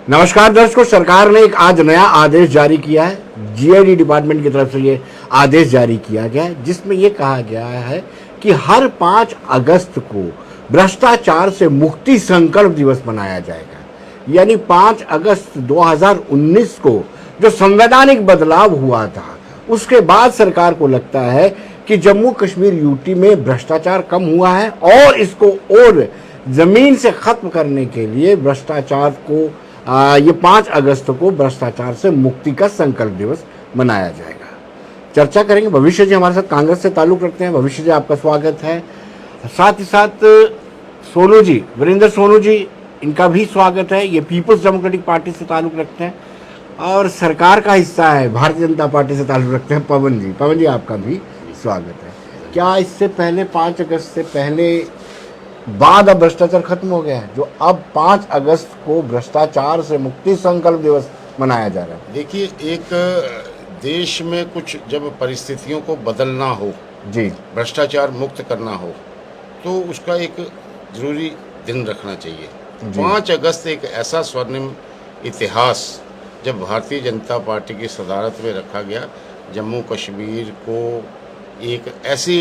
नमस्कार दर्शकों, सरकार ने एक आज नया आदेश जारी किया है। जीआईडी डिपार्टमेंट की तरफ से ये आदेश जारी किया गया है, जिसमें ये कहा गया है कि हर 5 अगस्त को भ्रष्टाचार से मुक्ति संकल्प दिवस मनाया जाएगा। यानी 5 अगस्त 2019 को जो संवैधानिक बदलाव हुआ था, उसके बाद सरकार को लगता है कि जम्मू कश्मीर यूटी में भ्रष्टाचार कम हुआ है और इसको और जमीन से खत्म करने के लिए भ्रष्टाचार को ये 5 अगस्त को भ्रष्टाचार से मुक्ति का संकल्प दिवस मनाया जाएगा। चर्चा करेंगे। भविष्य जी हमारे साथ कांग्रेस से ताल्लुक रखते हैं। भविष्य जी, आपका स्वागत है। साथ ही साथ सोनू जी, वीरेंद्र सोनू जी, इनका भी स्वागत है। ये पीपल्स डेमोक्रेटिक पार्टी से ताल्लुक रखते हैं और सरकार का हिस्सा है, भारतीय जनता पार्टी से ताल्लुक रखते हैं पवन जी। पवन जी, आपका भी स्वागत है। क्या इससे पहले 5 अगस्त से पहले बाद अब भ्रष्टाचार खत्म हो गया है, जो अब 5 अगस्त को भ्रष्टाचार से मुक्ति संकल्प दिवस मनाया जा रहा है? देखिए, एक देश में कुछ जब परिस्थितियों को बदलना हो जी, भ्रष्टाचार मुक्त करना हो, तो उसका एक जरूरी दिन रखना चाहिए। 5 अगस्त एक ऐसा स्वर्णिम इतिहास जब भारतीय जनता पार्टी की सदारत में रखा गया, जम्मू कश्मीर को एक ऐसी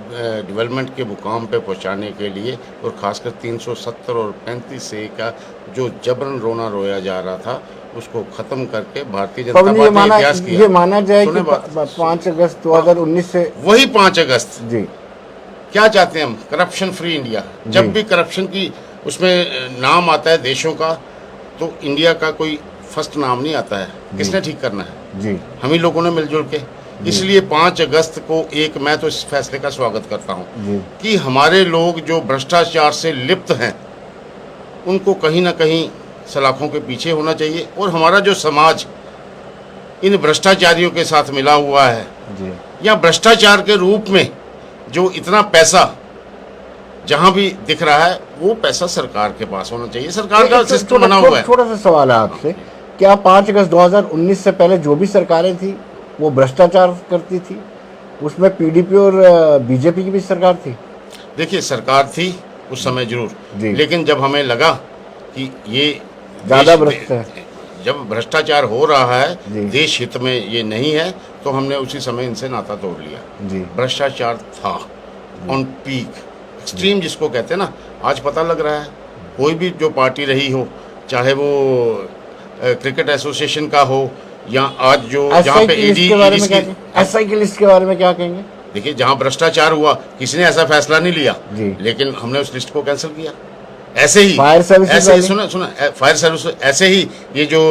डेवलपमेंट के मुकाम पे पहुंचाने के लिए, और ख़ासकर 370 और 35A का जो जबरन रोना रोया जा रहा था, उसको ख़त्म करके भारतीय जनता पार्टी ने इतिहास किया। ये माना जाए कि 5 अगस्त 2019 से वही 5 अगस्त जी, क्या चाहते हैं हम? Corruption free India. जब भी करप्शन की उसमें नाम आता है देशों का, तो इंडिया का कोई फर्स्ट नाम नहीं आता है। किसने ठीक करना है? जी, हम ही लोगों ने मिलजुल के। इसलिए 5 अगस्त को मैं तो इस फैसले का स्वागत करता हूं कि हमारे लोग जो भ्रष्टाचार से लिप्त हैं, उनको कहीं ना कहीं सलाखों के पीछे होना चाहिए, और हमारा जो समाज इन भ्रष्टाचारियों के साथ मिला हुआ है, या भ्रष्टाचार के रूप में जो इतना पैसा जहां भी दिख रहा है, वो पैसा सरकार के पास होना चाहिए। सरकार का सिस्टम बना हुआ है। थोड़ा सा सवाल है आपसे, क्या 5 अगस्त 2019 से पहले जो भी सरकारें थी वो भ्रष्टाचार करती थी? उसमें पीडीपी और बीजेपी की भी सरकार थी। देखिए, सरकार थी उस समय जरूर, लेकिन जब हमें लगा कि ये ज्यादा भ्रष्ट है, जब भ्रष्टाचार हो रहा है, देश हित में ये नहीं है, तो हमने उसी समय इनसे नाता तोड़ लिया। भ्रष्टाचार था ऑन पीक, एक्सट्रीम जिसको कहते हैं ना। आज पता लग रहा है, कोई भी जो पार्टी रही हो, चाहे वो क्रिकेट एसोसिएशन का हो, या आज जो जहाँ पे एसआई की लिस्ट के बारे में क्या कहेंगे? देखिए, जहाँ भ्रष्टाचार हुआ, किसी ने ऐसा फैसला नहीं लिया, लेकिन हमने उस लिस्ट को कैंसिल किया। ऐसे ही फायर सर्विस, ऐसे ही सुना फायर सर्विस, ऐसे ही ये जो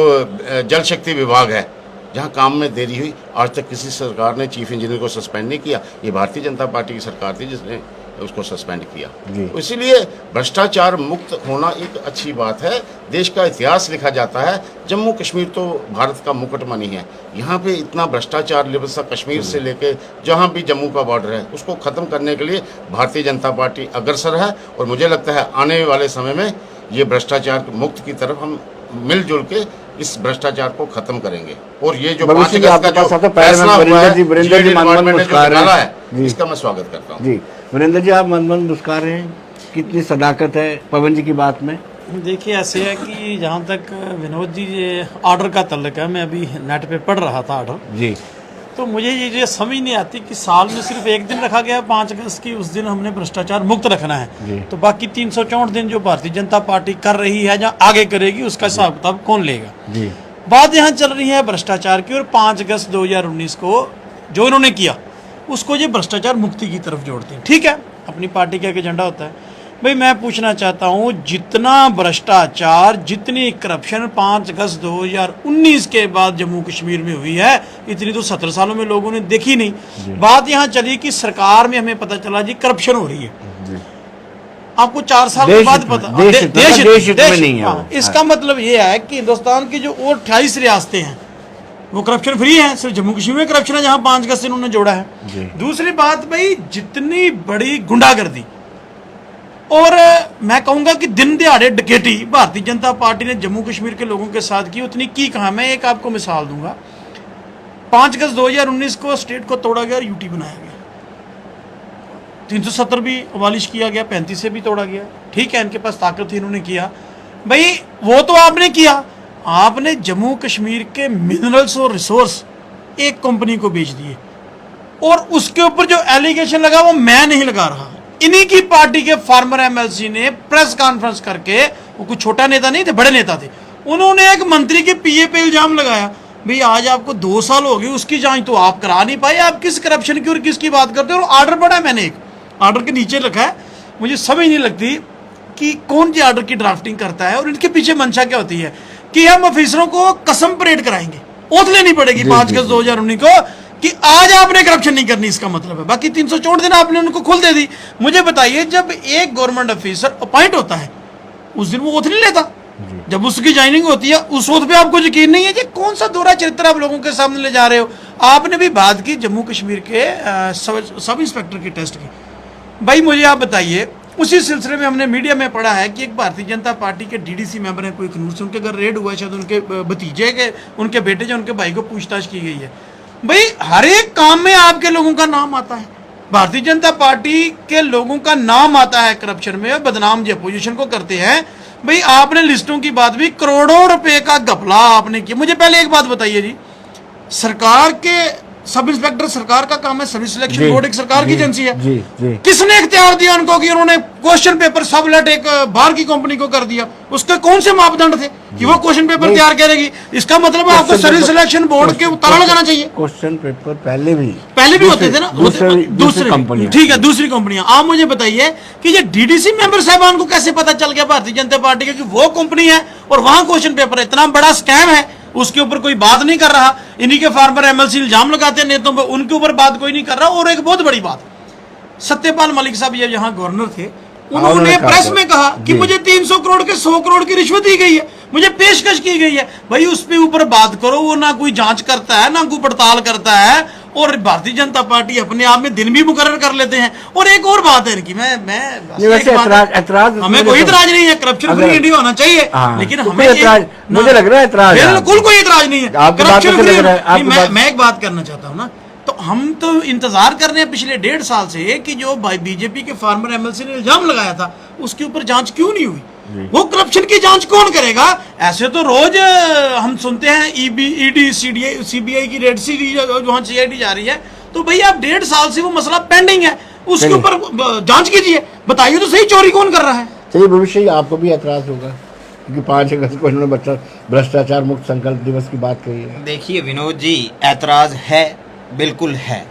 जल शक्ति विभाग है, जहाँ काम में देरी हुई, आज तक किसी सरकार ने चीफ इंजीनियर को सस्पेंड नहीं किया। ये भारतीय जनता पार्टी की सरकार थी जिसने उसको सस्पेंड किया। इसीलिए भ्रष्टाचार मुक्त होना एक अच्छी बात है। देश का इतिहास लिखा जाता है। जम्मू कश्मीर तो भारत का मुकुटमणि है। यहाँ पे इतना भ्रष्टाचार लिबसा कश्मीर से लेके जहाँ भी जम्मू का बॉर्डर है, उसको ख़त्म करने के लिए भारतीय जनता पार्टी अग्रसर है, और मुझे लगता है आने वाले समय में ये भ्रष्टाचार मुक्त की तरफ हम मिलजुल के इस भ्रष्टाचार को खत्म करेंगे। और ये जो 5 अगस्त का जो फैसला हुआ है, इसका मैं स्वागत करता हूँ। जी, वीरेंद्र जी, आप मन मुस्कुरा रहे हैं, कितनी सदाकत है पवन जी की बात में? देखिए, ऐसे है कि जहाँ तक विनोद जी ये ऑर्डर का तल्लक है, मैं अभी नेट पे पढ़ रहा था ऑर्डर जी, तो मुझे ये समझ नहीं आती कि साल में सिर्फ एक दिन रखा गया 5 अगस्त की, उस दिन हमने भ्रष्टाचार मुक्त रखना है, तो बाकी 364 दिन जो भारतीय जनता पार्टी कर रही है या आगे करेगी, उसका हिसाब किताब कौन लेगा? जी, बात यहाँ चल रही है भ्रष्टाचार की, और 5 अगस्त 2019 को जो इन्होंने किया, उसको ये भ्रष्टाचार मुक्ति की तरफ जोड़ते हैं। ठीक है, अपनी पार्टी का एक एजेंडा होता है। भाई, मैं पूछना चाहता हूँ, जितना भ्रष्टाचार, जितनी करप्शन 5 अगस्त 2019 के बाद जम्मू कश्मीर में हुई है, इतनी तो 17 सालों में लोगों ने देखी नहीं। बात यहाँ चली कि सरकार में हमें पता चला जी करप्शन हो रही है। आपको 4 साल के बाद पता देश में नहीं है। इसका मतलब ये है कि हिंदुस्तान की जो और 28 रियासतें हैं वो करप्शन फ्री है। सिर्फ जम्मू कश्मीर में करप्शन है जहाँ 5 अगस्त इन्होंने जोड़ा है। दूसरी बात, भाई, जितनी बड़ी गुंडागर्दी और मैं कहूंगा कि दिन दिहाड़े डकैती भारतीय जनता पार्टी ने जम्मू कश्मीर के लोगों के साथ की, उतनी की कहाँ। मैं एक आपको मिसाल दूंगा। 5 अगस्त 2019 को स्टेट को तोड़ा गया और यूटी बनाया गया। 370 भी अबालिश किया गया, 35 से भी तोड़ा गया। ठीक है, इनके पास ताकत थी, इन्होंने किया। भाई, वो तो आपने किया, आपने जम्मू कश्मीर के मिनरल्स और रिसोर्स एक कंपनी को बेच दिए, और उसके ऊपर जो एलिगेशन लगा वो मैं नहीं लगा रहा, इन्हीं की पार्टी के फार्मर एमएलसी ने प्रेस कॉन्फ्रेंस करके, वो कुछ छोटा नेता नहीं थे, बड़े नेता थे, उन्होंने एक मंत्री के पीए पे इल्जाम लगाया, भाई आज आपको 2 साल हो गए, उसकी जांच तो आप करा नहीं पाए, आप किस करप्शन की और किसकी बात करते हो। और ऑर्डर पड़ा है, मैंने एक ऑर्डर के नीचे रखा है, मुझे समझ नहीं लगती कि कौन जी ऑर्डर की ड्राफ्टिंग करता है और इनके पीछे मंशा क्या होती है कि हम ऑफिसरों को कसम परेड कराएंगे, ओथ लेनी पड़ेगी 5 अगस्त 2019 को कि आज आपने करप्शन नहीं करनी, इसका मतलब है। बाकी 364 दिन आपने उनको खुल दे दी। मुझे बताइए, जब एक गवर्नमेंट ऑफिसर अपॉइंट होता है उस दिन वो ओथ नहीं लेता, जब उसकी ज्वाइनिंग होती है उस ओथ पे आपको यकीन नहीं है। ये कौन सा दोहरा चरित्र आप लोगों के सामने ले जा रहे हो। आपने भी बात की जम्मू कश्मीर के सब इंस्पेक्टर की टेस्ट की। भाई मुझे आप बताइए, उसी सिलसिले में हमने मीडिया में पढ़ा है कि एक भारतीय जनता पार्टी के डीडीसी मेंबर हैं कोई खनूर से, उनके घर रेड हुआ है, शायद उनके भतीजे के, उनके बेटे जो उनके भाई को पूछताछ की गई है। भाई हर एक काम में आपके लोगों का नाम आता है, भारतीय जनता पार्टी के लोगों का नाम आता है करप्शन में, बदनाम जो अपोजिशन को करते हैं। भाई आपने लिस्टों की बात भी, करोड़ों रुपए का घपला आपने किया। मुझे पहले एक बात बताइए जी, सरकार के सब इंस्पेक्टर सरकार का काम है, सर्विस सिलेक्शन बोर्ड एक सरकार की एजेंसी है, किसने इख्तियार दिया उनको कि उन्होंने क्वेश्चन पेपर सबलेट एक बाहर की कंपनी को कर दिया? उसके कौन से मापदंड थे कि वो क्वेश्चन पेपर तैयार करेगी? इसका मतलब आपको सर्विस सिलेक्शन बोर्ड के ताला लगाना चाहिए। क्वेश्चन पेपर पहले भी होते थे ना, दूसरी कंपनी, ठीक है, दूसरी कंपनियां। आप मुझे बताइए कि ये डीडीसी मेंबर साहबान को कैसे पता चल गया भारतीय जनता पार्टी का कि वो कंपनी है और वहां क्वेश्चन पेपर, इतना बड़ा स्कैम है, उसके ऊपर कोई बात नहीं कर रहा। इन्हीं के फार्मर एमएलसी इल्जाम लगाते हैं नेताओं पर, उनके ऊपर बात कोई नहीं कर रहा। और एक बहुत बड़ी बात, सत्यपाल मलिक साहब ये यहाँ गवर्नर थे, उन्होंने प्रेस में कहा कि मुझे 300 करोड़ के 100 करोड़ की रिश्वत दी गई है, मुझे पेशकश की गई है। भाई उस पे ऊपर बात करो, वो ना कोई जांच करता है ना कोई पड़ताल करता है, और भारतीय जनता पार्टी अपने आप में दिन भी मुकर्रर कर लेते हैं। और एक और बात है इनकी, हमें कोई इतराज नहीं है, करप्शन फ्री इंडिया होना चाहिए, लेकिन हमें मुझे लग रहा है बिल्कुल कोई इतराज नहीं है करप्शन फ्री। मैं एक बात करना चाहता हूँ ना, तो हम तो इंतजार कर रहे हैं पिछले 1.5 साल से कि जो बीजेपी के फार्मर एमएलसी ने इल्जाम लगाया था उसके ऊपर जांच क्यों नहीं हुई? वो करप्शन की जांच कौन करेगा? ऐसे तो रोज हम सुनते हैं ईडी सीबीआई की रेड सीरीज वहां सीआईडी जा रही है। तो भाई आप 1.5 साल से वो मसला पेंडिंग है, उसके ऊपर जांच कीजिए, बताइए तो सही चोरी कौन कर रहा है। चलिए भविष्य आपको भी एतराज होगा क्योंकि 5 अगस्त को इन्होंने भ्रष्टाचार मुक्त संकल्प दिवस की बात कही है। देखिए विनोद जी, ऐतराज है, बिल्कुल है,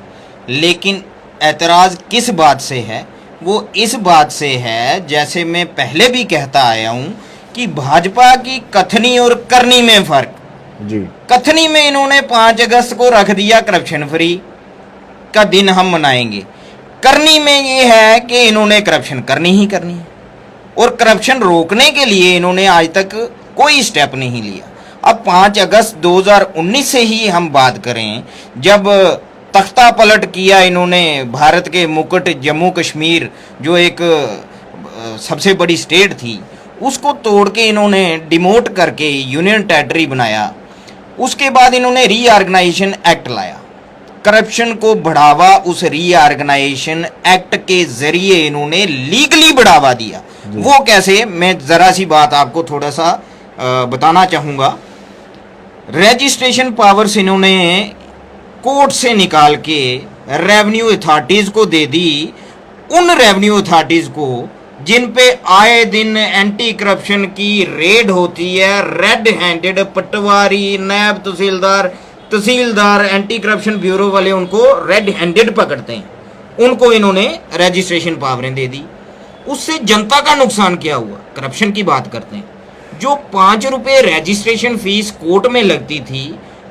लेकिन ऐतराज किस बात से है? वो इस बात से है, जैसे मैं पहले भी कहता आया हूं कि भाजपा की कथनी और करनी में फर्क जी। कथनी में इन्होंने 5 अगस्त को रख दिया करप्शन फ्री का दिन हम मनाएंगे, करनी में ये है कि इन्होंने करप्शन करनी ही करनी है, और करप्शन रोकने के लिए इन्होंने आज तक कोई स्टेप नहीं लिया। अब 5 अगस्त 2019 से ही हम बात करें, जब तख्ता पलट किया इन्होंने भारत के मुकुट जम्मू कश्मीर जो एक सबसे बड़ी स्टेट थी, उसको तोड़ के इन्होंने डिमोट करके यूनियन टेरिटरी बनाया। उसके बाद इन्होंने रीऑर्गेनाइजेशन एक्ट लाया, करप्शन को बढ़ावा उस रीऑर्गेनाइजेशन एक्ट के जरिए इन्होंने लीगली बढ़ावा दिया। वो कैसे, मैं जरा सी बात आपको थोड़ा सा बताना चाहूँगा। रजिस्ट्रेशन पावर्स इन्होंने कोर्ट से निकाल के रेवेन्यू अथॉरिटीज़ को दे दी, उन रेवेन्यू अथॉरिटीज़ को जिन पे आए दिन एंटी करप्शन की रेड होती है, रेड हैंडेड पटवारी, नायब तहसीलदार एंटी करप्शन ब्यूरो वाले उनको रेड हैंडेड पकड़ते हैं, उनको इन्होंने रजिस्ट्रेशन पावरें दे दी। उससे जनता का नुकसान क्या हुआ? करप्शन की बात करते हैं, जो 5 रुपये रजिस्ट्रेशन फीस कोर्ट में लगती थी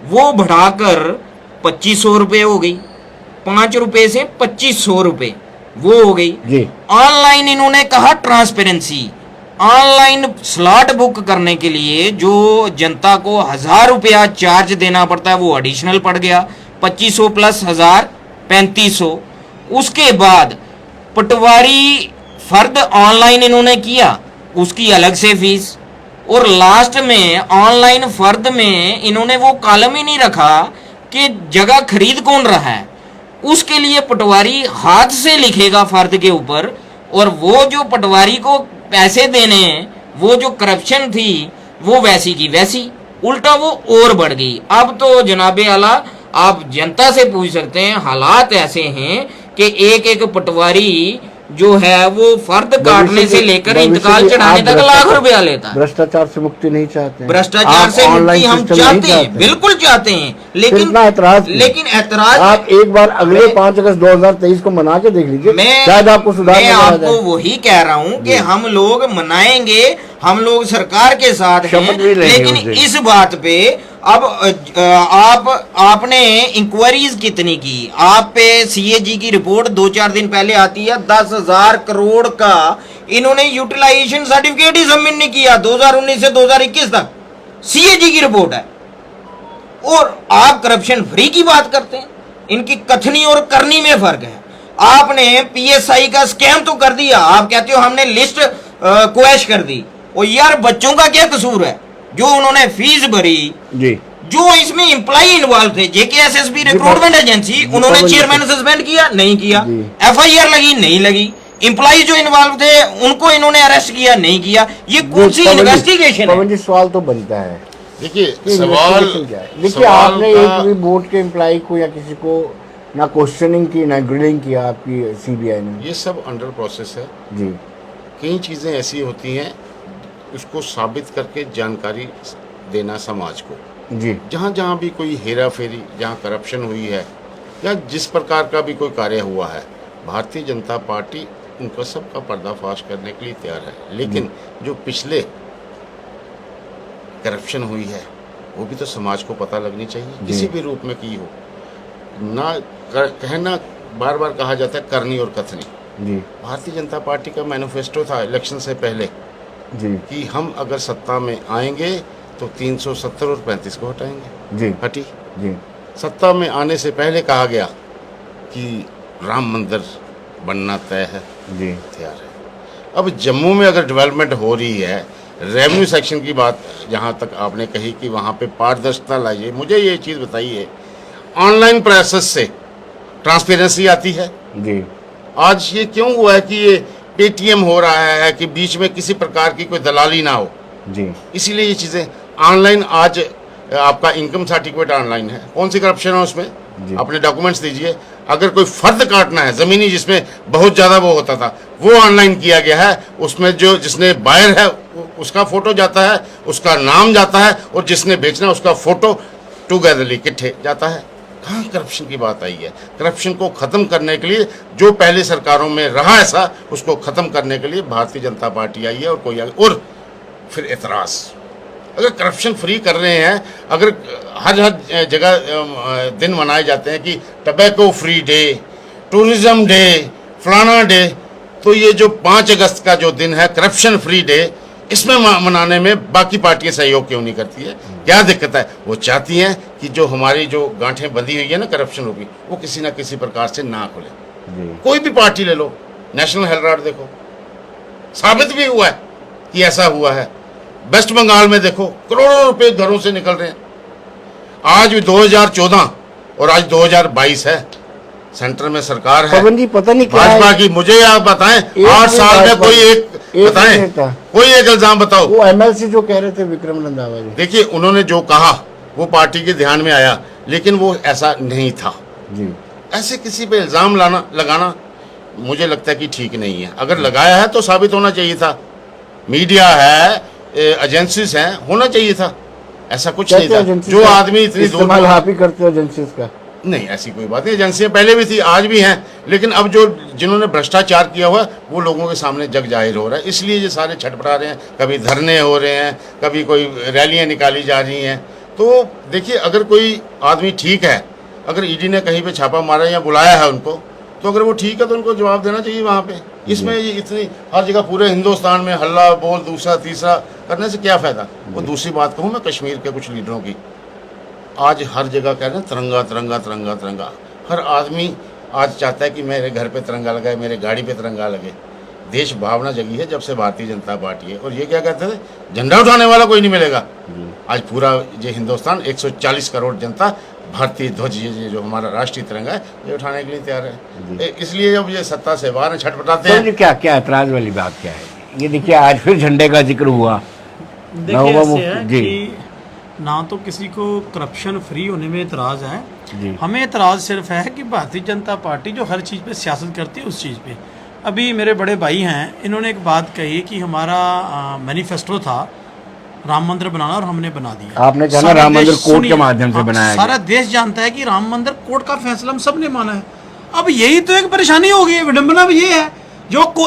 वो बढ़ाकर 2500 रुपये हो गई, 5 रुपये से 2500 रुपये वो हो गई। ऑनलाइन इन्होंने कहा ट्रांसपेरेंसी, ऑनलाइन स्लॉट बुक करने के लिए जो जनता को 1000 रुपया चार्ज देना पड़ता है वो एडिशनल पड़ गया, 2500 प्लस 1000 3500। उसके बाद पटवारी फर्द ऑनलाइन इन्होंने किया, उसकी अलग से फीस, और लास्ट में ऑनलाइन फर्द में इन्होंने वो कॉलम ही नहीं रखा कि जगह खरीद कौन रहा है, उसके लिए पटवारी हाथ से लिखेगा फर्द के ऊपर, और वो जो पटवारी को पैसे देने, वो जो करप्शन थी वो वैसी की वैसी। उल्टा वो और बढ़ गई। अब तो जनाबे आला आप जनता से पूछ सकते हैं, हालात ऐसे हैं कि एक एक पटवारी जो है वो फर्द काटने से लेकर इंतकाल चढ़ाने तक लाख रुपया लेता है। भ्रष्टाचार से मुक्ति नहीं चाहते हैं? भ्रष्टाचार से मुक्ति हम चाहते हैं, बिल्कुल चाहते हैं, लेकिन ऐतराज आप एक बार अगले 5 अगस्त 2023 को मना के देख लीजिए, शायद आपको सुधार मैं आपको वही कह रहा हूँ कि हम लोग मनाएंगे, हम लोग सरकार के साथ हैं, लेकिन इस बात पे अब आपने इंक्वायरीज कितनी की? आप पे सीएजी की रिपोर्ट 2-4 दिन पहले आती है, 10,000 करोड़ का इन्होंने यूटिलाइजेशन सर्टिफिकेट ही सबमिट नहीं किया 2019 से 2021 तक। सीएजी की रिपोर्ट है और आप करप्शन फ्री की बात करते हैं। इनकी कथनी और करनी में फर्क है। आपने पीएसआई का स्कैम तो कर दिया, आप कहते हो हमने लिस्ट क्वैश कर दी। और यार बच्चों का क्या कसूर है जो उन्होंने फीस भरी जी, जो इसमें एम्प्लॉय इन्वॉल्व थे, जेकेएसएसबी रिक्रूटमेंट एजेंसी, उन्होंने चेयरमैन सस्पेंड किया नहीं किया, एफआईआर लगी नहीं लगी, एम्प्लॉय जो इन्वॉल्व थे उनको इन्होंने अरेस्ट किया नहीं किया। ये कौन सी इन्वेस्टिगेशन है? जी सवाल तो बनता है। देखिए सवाल क्या है? देखिए आपने एक भी बोर्ड के एम्प्लॉय को या किसी को ना क्वेश्चनिंग की ना ग्रिलिंग किया आपकी सीबीआई ने? ये सब अंडर प्रोसेस है जी। कई चीजें ऐसी होती हैं उसको साबित करके जानकारी देना समाज को जी। जहाँ जहाँ भी कोई हेरा फेरी, जहाँ करप्शन हुई है या जिस प्रकार का भी कोई कार्य हुआ है, भारतीय जनता पार्टी उनका सबका पर्दाफाश करने के लिए तैयार है। लेकिन जो पिछले करप्शन हुई है वो भी तो समाज को पता लगनी चाहिए, किसी भी रूप में की हो ना। कहना बार बार कहा जाता है करनी और कथनी जी। भारतीय जनता पार्टी का मैनिफेस्टो था इलेक्शन से पहले जी कि हम अगर सत्ता में आएंगे तो 370 और 35 को हटाएंगे जी। हटी जी। सत्ता में आने से पहले कहा गया कि राम मंदिर बनना तय है जी, तैयार है। अब जम्मू में अगर डेवलपमेंट हो रही है, रेवेन्यू सेक्शन की बात जहाँ तक आपने कही कि वहाँ पे पारदर्शिता लाइए, मुझे ये चीज़ बताइए, ऑनलाइन प्रोसेस से ट्रांसपेरेंसी आती है जी। आज ये क्यों हुआ है कि ये पेटीएम हो रहा है कि बीच में किसी प्रकार की कोई दलाली ना हो जी, इसीलिए ये चीज़ें ऑनलाइन। आज आपका इनकम सर्टिफिकेट ऑनलाइन है, कौन सी करप्शन है उसमें? अपने डॉक्यूमेंट्स दीजिए। अगर कोई फर्द काटना है ज़मीनी जिसमें बहुत ज़्यादा वो होता था, वो ऑनलाइन किया गया है। उसमें जो जिसने बायर है उसका फ़ोटो जाता है, उसका नाम जाता है, और जिसने बेचना उसका फ़ोटो टुगेदरली इकट्ठे जाता है। कहाँ करप्शन की बात आई है? करप्शन को ख़त्म करने के लिए जो पहले सरकारों में रहा ऐसा, उसको ख़त्म करने के लिए भारतीय जनता पार्टी आई है और कोई आई। और फिर एतराज़, अगर करप्शन फ्री कर रहे हैं, अगर हर जगह दिन मनाए जाते हैं कि tobacco free day, tourism day, फलाना डे, तो ये जो 5 अगस्त का जो दिन है करप्शन फ्री डे, इसमें मनाने में बाकी पार्टियां सहयोग क्यों नहीं करती है? क्या दिक्कत है? वो चाहती हैं कि जो हमारी जो गांठें बंधी हुई है ना करप्शन होगी, वो किसी ना किसी प्रकार से ना खुले। कोई भी पार्टी ले लो, नेशनल हेराल्ड देखो, साबित भी हुआ है कि ऐसा हुआ है। वेस्ट बंगाल में देखो करोड़ों रुपए घरों से निकल रहे हैं। आज 2014 और आज 2022 है, सेंटर में सरकार है पता नहीं भाजपा की। मुझे आप बताएं 8 साल में कोई एक बताएं, कोई एक इल्जाम बताओ। वो एमएलसी जो कह रहे थे विक्रम रंधावा जी, देखिए उन्होंने जो कहा वो पार्टी के ध्यान में आया, लेकिन वो ऐसा नहीं था जी। ऐसे किसी पे इल्जाम लगाना मुझे लगता है कि ठीक नहीं है। अगर लगाया है तो साबित होना चाहिए था। मीडिया है, एजेंसीज हैं, होना चाहिए था। ऐसा कुछ नहीं था। जो आदमी इतनी दूर आप ही करते हो एजेंसीज का? नहीं, ऐसी कोई बात नहीं। एजेंसियां पहले भी थी, आज भी हैं, लेकिन अब जो जिन्होंने भ्रष्टाचार किया हुआ वो लोगों के सामने जग जाहिर हो रहा है। इसलिए ये सारे छटपटा रहे हैं। कभी धरने हो रहे हैं, कभी कोई रैलियां निकाली जा रही हैं। तो देखिए, अगर कोई आदमी ठीक है, अगर ईडी ने कहीं पे छापा मारा या बुलाया है उनको, तो अगर वो ठीक है तो उनको जवाब देना चाहिए वहाँ पे। इसमें ये इतनी हर जगह पूरे हिंदुस्तान में हल्ला बोल, दूसरा तीसरा करने से क्या फ़ायदा? वो दूसरी बात कहूँ मैं कश्मीर के कुछ लीडरों की, आज हर जगह कह रहे हैं तिरंगा तिरंगा तिरंगा तिरंगा। हर आदमी आज चाहता है कि मेरे घर पे तिरंगा लगे, मेरे गाड़ी पे तिरंगा लगे। देश भावना जगी है जब से भारतीय जनता पार्टी है। और ये क्या कहते थे, झंडा उठाने वाला कोई नहीं मिलेगा। आज पूरा ये हिंदुस्तान 140 करोड़ जनता भारतीय ध्वज, ये जो हमारा राष्ट्रीय तिरंगा है, ये उठाने के लिए तैयार है। इसलिए जब ये सत्ता से बाहर छटपटाते हैं। क्या क्या ऐतराज वाली बात क्या है? ये देखिए आज फिर झंडे का जिक्र हुआ। देखिए ऐसे है कि ना तो किसी को करप्शन फ्री होने में एतराज़ है। जी। हमें एतराज़ सिर्फ है कि भारतीय जनता पार्टी जो हर चीज़ पे सियासत करती है उस चीज़ पे। अभी मेरे बड़े भाई हैं, इन्होंने एक बात कही कि हमारा मैनिफेस्टो था राम मंदिर बनाना और हमने बना दिया। आपने कहा ना सारा राम मंदिर देश- कोर्ट के सुनिए, माध्यम से हाँ, बनाया गया। सारा देश जानता है कि राम मंदिर कोर्ट का फैसला हम सब ने माना है। अब यही तो एक परेशानी हो गई है, विडंबना भी ये है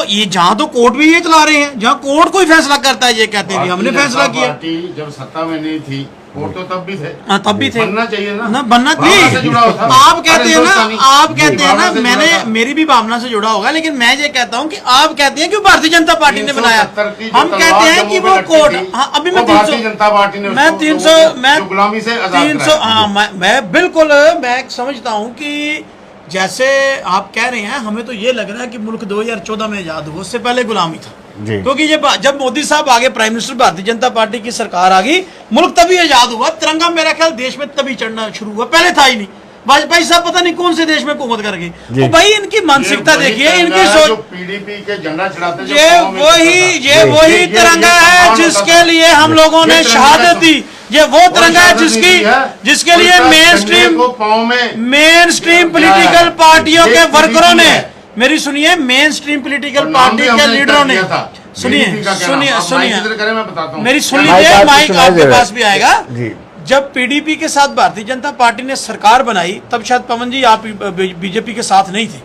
ये जहाँ तो कोर्ट भी ये चला रहे हैं, जहाँ कोर्ट कोई फैसला करता है ये कहते हैं कि हमने भारतीय फैसला जनता किया। पार्टी जब सत्ता में नहीं थी, कोर्ट तो तब भी थे। हाँ, तब भी थे। बनना चाहिए ना बनना भावना से जुड़ा होता है। आप कहते हैं ना, हिंदुस्तानी आप कहते हैं भावना ना, से जुड़ा मैंने था। मेरी भी भावना से जुड़ा होगा, लेकिन मैं ये कहता हूँ कि आप कहते हैं कि भारतीय जनता पार्टी ने बनाया। 370 की जो हम कहते हैं तलवार कि जम्मू वो पे लटकी कोर्ट, थी, हाँ अभी वो मैं भारतीय जनता पार्टी ने मैं उसको 300 मैं जो गुलामी से आजाद 300 कराया। हाँ मैं बिल्कुल मैं समझता हूँ कि जैसे आप कह रहे हैं, हमें तो ये लग रहा है कि मुल्क 2014 में आजाद हुआ, उससे पहले गुलामी था। जी। क्योंकि जब मोदी साहब आगे, prime minister Bharatiya Janata party की सरकार आ गई, मुल्क तभी आजाद हुआ। तिरंगा मेरा ख्याल देश में तभी चढ़ना शुरू हुआ, पहले था ही नहीं। वाजपेयी साहब पता नहीं कौन से देश में हुकूमत कर गए। तो भाई इनकी मानसिकता देखिए, इनकी सोच, पीडीपी के झंडा चढ़ाते जो ये पाँव में वही होता था। ये तिरंगा है सम्मान जिसके होता था। लिए हम लोगों ने ये तिरंगा शहादत दी। ये वो तिरंगा है शहादत नहीं दी है। जिसके लिए उल्टा मेन झंडे स्ट्रीम को पाँव में मेन स्ट्रीम दिया है। पॉलिटिकल पार्टियों ये के वर्करों ने, है। मेरी सुनिए, मेन स्ट्रीम पॉलिटिकल और नाम पार्टी भी के हमने लीडरों ने, दिया था। सुनिए PDP का क्या सुनिए नाम? आप सुनिए माइक इधर करें, मैं बताता हूं। मेरी सुन माइक लीजिए, आपको माइक सुनाई दे आपके रहा है। पास भी आएगा। जी। जब पीडीपी के साथ भारतीय जनता पार्टी ने सरकार बनाई, तब शायद पवन जी आप बीजेपी के साथ नहीं थे,